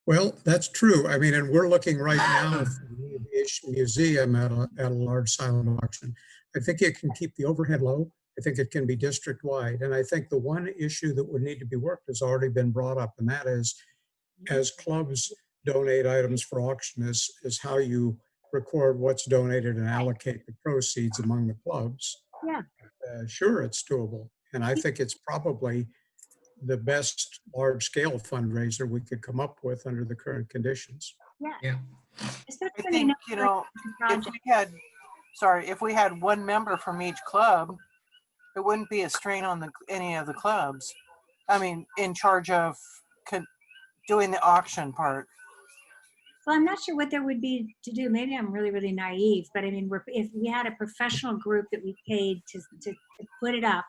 Well, that's true. I mean, and we're looking right now at the Aviation Museum at a large silent auction. I think it can keep the overhead low. I think it can be district-wide. And I think the one issue that would need to be worked has already been brought up, and that is, as clubs donate items for auction, is how you record what's donated and allocate the proceeds among the clubs. Yeah. Sure, it's doable. And I think it's probably the best large-scale fundraiser we could come up with under the current conditions. Yeah. I Especially think, project. if we had one member from each club, it wouldn't be a strain on any of the clubs. I mean, in charge of doing the auction part. Well, I'm not sure what there would be to do. Maybe I'm really, really naive, but I mean, if we had a professional group that we paid to put it up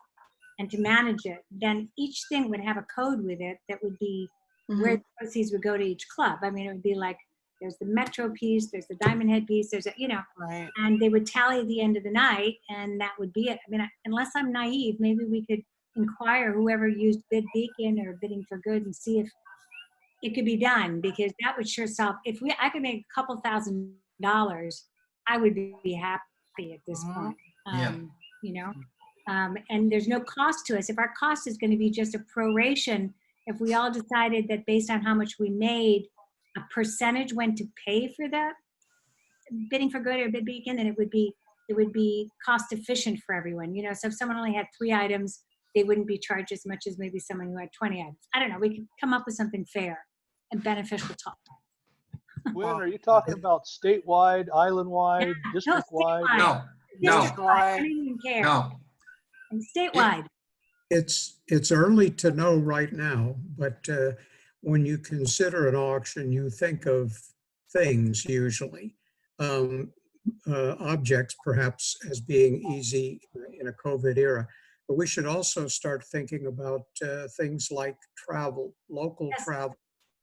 and to manage it, then each thing would have a code with it that would be where the proceeds would go to each club. I mean, it would be like, there's the Metro piece, there's the Diamond Head piece, there's right. And they would tally at the end of the night, and that would be it. I mean, unless I'm naive, maybe we could inquire whoever used Bid Beacon or Bidding for Good and see if it could be done, because that would sure solve. If I could make a couple $1,000s, I would be happy at this point. And there's no cost to us. If our cost is going to be just a proration, if we all decided that based on how much we made, a percentage went to pay for that Bidding for Good or Bid Beacon, then it would be cost efficient for everyone. So if someone only had 3 items, they wouldn't be charged as much as maybe someone who had 20 items. I don't know. We could come up with something fair and beneficial to all. Gwen, are you talking about statewide, island-wide, district-wide? No. I don't even care. No. And statewide. It's early to know right now, but when you consider an auction, you think of things usually. Objects perhaps as being easy in a COVID era. But we should also start thinking about things like travel, local travel.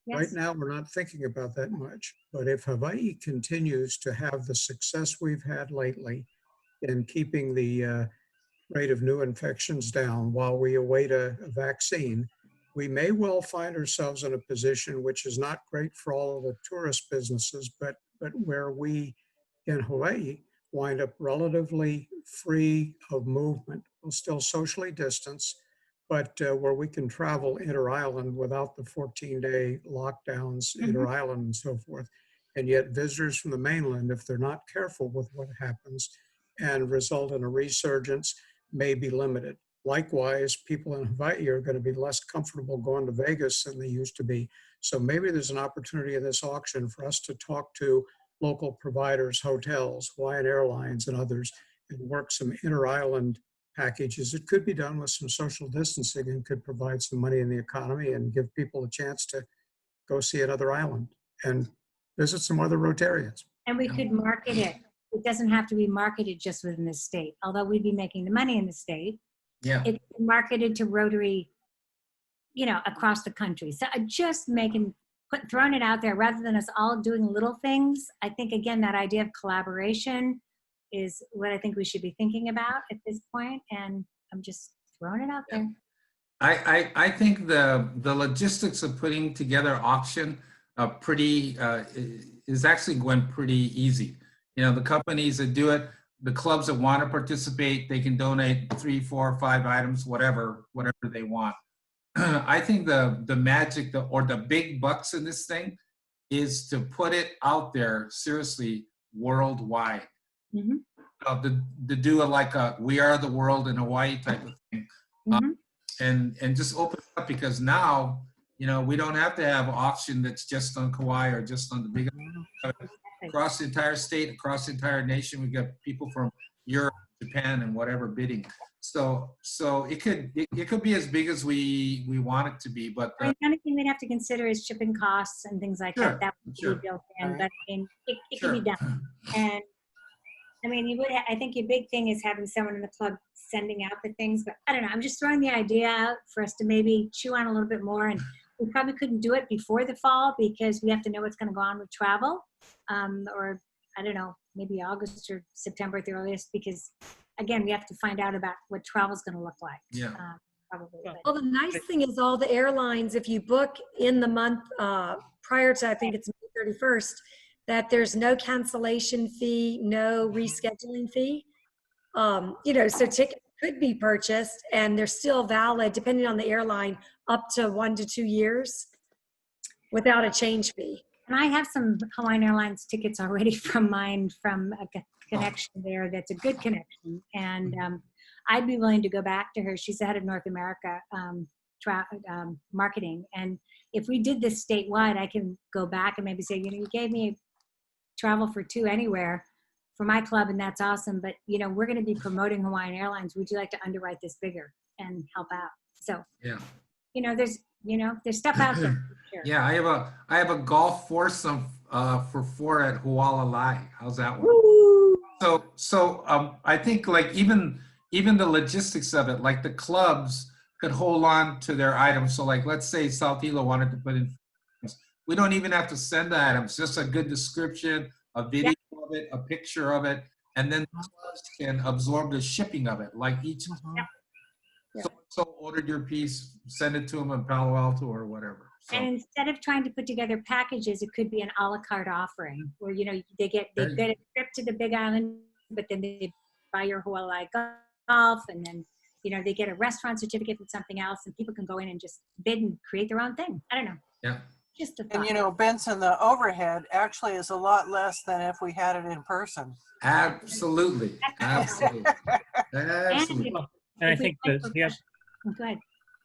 Yes. Right now, we're not thinking about that much. But if Hawaii continues to have the success we've had lately in keeping the rate of new infections down while we await a vaccine, we may well find ourselves in a position which is not great for all of the tourist businesses, but where we in Hawaii wind up relatively free of movement. We'll still socially distance, but where we can travel inter-island without the 14-day lockdowns inter-island and so forth. And yet visitors from the mainland, if they're not careful with what happens and result in a resurgence, may be limited. Likewise, people in Hawaii are going to be less comfortable going to Vegas than they used to be. So maybe there's an opportunity in this auction for us to talk to local providers, hotels, Hawaiian Airlines and others, and work some inter-island packages. It could be done with some social distancing and could provide some money in the economy and give people a chance to go see another island and visit some other Rotarians. And we could market it. It doesn't have to be marketed just within the state, although we'd be making the money in the state. Yeah. It's marketed to Rotary, across the country. So just throwing it out there rather than us all doing little things. I think, again, that idea of collaboration is what I think we should be thinking about at this point. And I'm just throwing it out there. I think the logistics of putting together auction pretty, is actually going pretty easy. You know, the companies that do it, the clubs that want to participate, they can donate 3, 4, 5 items, whatever they want. I think the magic, or the big bucks in this thing is to put it out there seriously worldwide. Mm-hmm. To do it like a We Are the World in Hawaii type of thing. Mm-hmm. And just open it up, because now, you know, we don't have to have an auction that's just on Kauai or just on the big. Across the entire state, across the entire nation, we got people from Europe, Japan, and whatever bidding. So it could be as big as we want it to be, but The only thing we'd have to consider is shipping costs and things like that. That would be built in, but I mean, it can be done. And I mean, I think your big thing is having someone in the club sending out the things, but I don't know. I'm just throwing the idea out for us to maybe chew on a little bit more. And we probably couldn't do it before the fall because we have to know what's going to go on with travel, or I don't know, maybe August or September at the earliest, because again, we have to find out about what travel's going to look like. Yeah. Probably. Well, the nice thing is all the airlines, if you book in the month prior to, I think it's May 31st, that there's no cancellation fee, no rescheduling fee. You know, so tickets could be purchased and they're still valid, depending on the airline, up to 1 to 2 years without a change fee. And I have some Hawaiian Airlines tickets already from mine, from a connection there that's a good connection. And I'd be willing to go back to her. She's the head of North America marketing. And if we did this statewide, I can go back and maybe say, you know, you gave me travel for 2 anywhere for my club, and that's awesome. But, you know, we're going to be promoting Hawaiian Airlines. Would you like to underwrite this bigger and help out? So, yeah. You know, there's stuff out there. Sure. Yeah, I have a golf foursome for 4 at Hualalai. How's that one? Woo! So I think like even the logistics of it, like the clubs could hold on to their items. So like, let's say South Hilo wanted to put in, we don't even have to send the items, just a good description, a video of it, a picture of it, and then the clubs can absorb the shipping of it, like each. So ordered your piece, send it to them in Palo Alto or whatever. So. And instead of trying to put together packages, it could be an a la carte offering where, you know, they get a trip to the Big Island, but then they buy your Hawaii golf, and then, you know, they get a restaurant certificate and something else, and people can go in and just bid and create their own thing. I don't know. Yeah. Just a thought. And you know, Benson, the overhead actually is a lot less than if we had it in person. Absolutely. Absolutely. Absolutely. And I think that, yeah. Go ahead.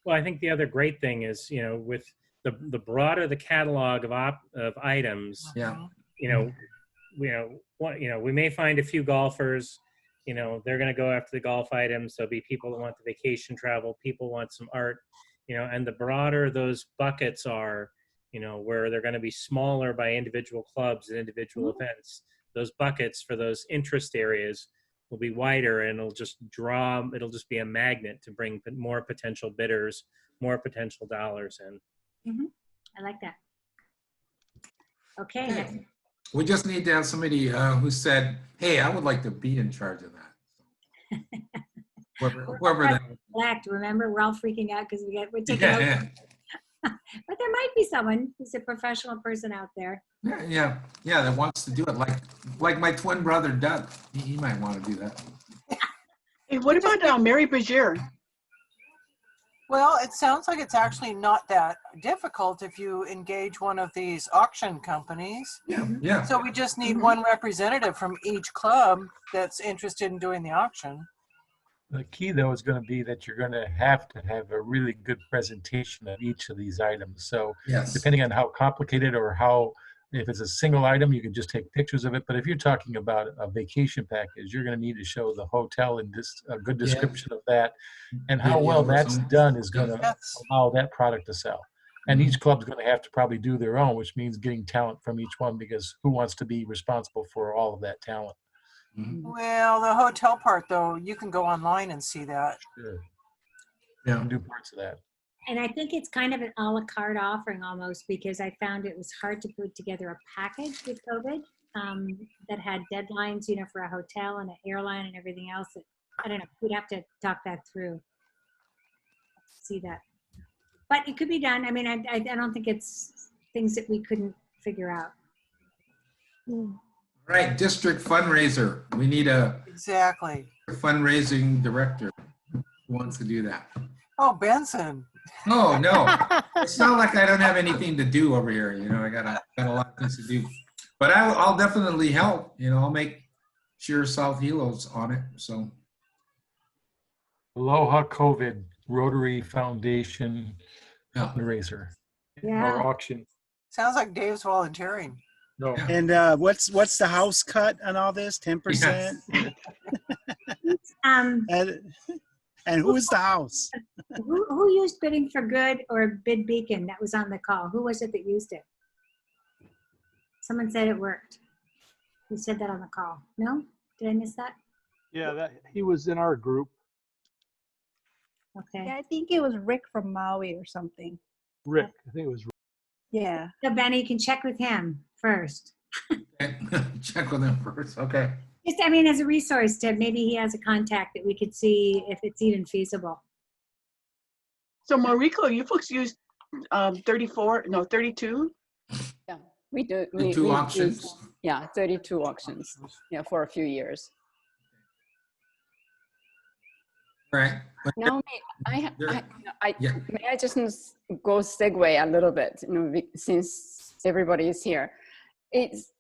Well, I think the other great thing is, you know, with the broader the catalog of items, you know, we may find a few golfers, you know, they're going to go after the golf items. There'll be people that want the vacation travel, people want some art, you know, and the broader those buckets are, you know, where they're going to be smaller by individual clubs and individual events, those buckets for those interest areas will be wider, and it'll just be a magnet to bring more potential bidders, more potential dollars in. Mm-hmm. I like that. Okay. We just need to have somebody who said, hey, I would like to be in charge of that. Whoever that. Remember, we're all freaking out because we're taking over. But there might be someone who's a professional person out there. Yeah, that wants to do it. Like my twin brother, Doug. He might want to do that. Hey, what about Mary Bergier? Well, it sounds like it's actually not that difficult if you engage one of these auction companies. Yeah. So we just need one representative from each club that's interested in doing the auction. The key, though, is going to be that you're going to have a really good presentation of each of these items. So depending on how complicated or if it's a single item, you can just take pictures of it. But if you're talking about a vacation package, you're going to need to show the hotel and a good description of that. And how well that's done is going to allow that product to sell. And each club's going to have to probably do their own, which means getting talent from each one, because who wants to be responsible for all of that talent? Well, the hotel part, though, you can go online and see that. Sure. Yeah. You can do parts of that. And I think it's kind of an a la carte offering almost, because I found it was hard to put together a package with COVID that had deadlines, you know, for a hotel and an airline and everything else. I don't know. We'd have to talk that through. See that. But it could be done. I mean, I don't think it's things that we couldn't figure out. Right, district fundraiser. We need a Exactly. fundraising director who wants to do that. Oh, Benson. Oh, no. It's not like I don't have anything to do over here. You know, I got a lot of things to do. But I'll definitely help. You know, I'll make sure South Hilo's on it. So. Aloha COVID Rotary Foundation fundraiser or auction. Sounds like Dave's volunteering. No. And what's the house cut on all this? 10%? And who is the house? Who used Bidding for Good or Bid Beacon? That was on the call. Who was it that used it? Someone said it worked. Who said that on the call? No? Did I miss that? Yeah, he was in our group. Okay. Yeah, I think it was Rick from Maui or something. Rick, I think it was Rick. Yeah. So Benny, you can check with him first. Check with him first. Okay. Just, I mean, as a resource to maybe he has a contact that we could see if it's even feasible. So Mariko, you folks used 32? Yeah, we do. 32 auctions? Yeah, 32 auctions. Yeah, for a few years. Right. Now, may I just go segue a little bit, you know, since everybody is here. Is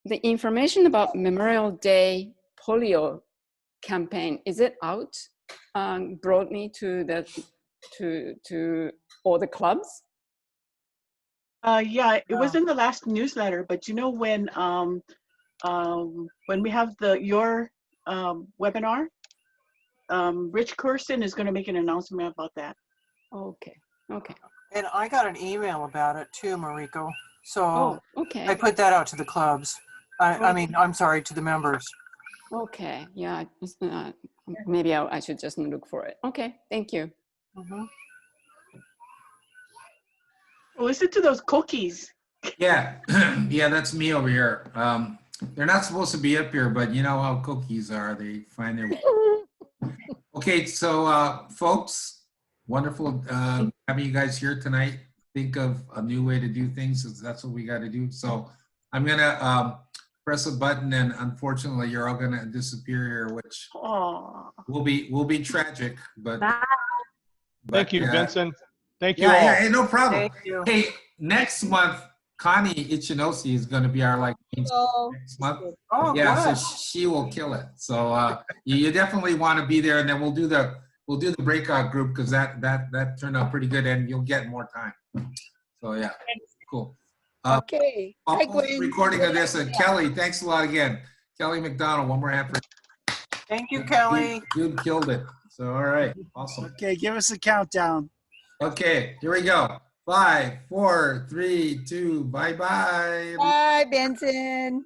the information about Memorial Day polio campaign, is it out broadly to all the clubs? Yeah, it was in the last newsletter, but you know when we have your webinar, Rich Kirsten is going to make an announcement about that. Okay. Okay. And I got an email about it too, Mariko. So okay. I put that out to the clubs. I mean, I'm sorry, to the members. Okay. Yeah. Maybe I should just look for it. Okay. Thank you. Mm-hmm. Listen to those cookies. Yeah. Yeah, that's me over here. They're not supposed to be up here, but you know how cookies are. They find their way. Okay, so folks, wonderful having you guys here tonight. Think of a new way to do things, because that's what we got to do. So I'm gonna press a button, and unfortunately, you're all gonna disappear here, which will be tragic. But Thank you, Benson. Thank you yeah, all. yeah, hey, no problem. Thank you. Hey, next month, Connie Ichinosi is going to be our next month. Oh, yeah, good. so she will kill it. So you definitely want to be there, and then we'll do the breakout group, because that turned out pretty good, and you'll get more time. So yeah, cool. Okay. I'll Hi, post the Gwen. recording of this. And Kelly, thanks a lot again. Kelly McDonald, one more hand for Thank you, Kelly. Dude killed it. So all right, awesome. Okay, give us a countdown. Okay, here we go. 5, 4, 3, 2, bye-bye. Bye, Benson.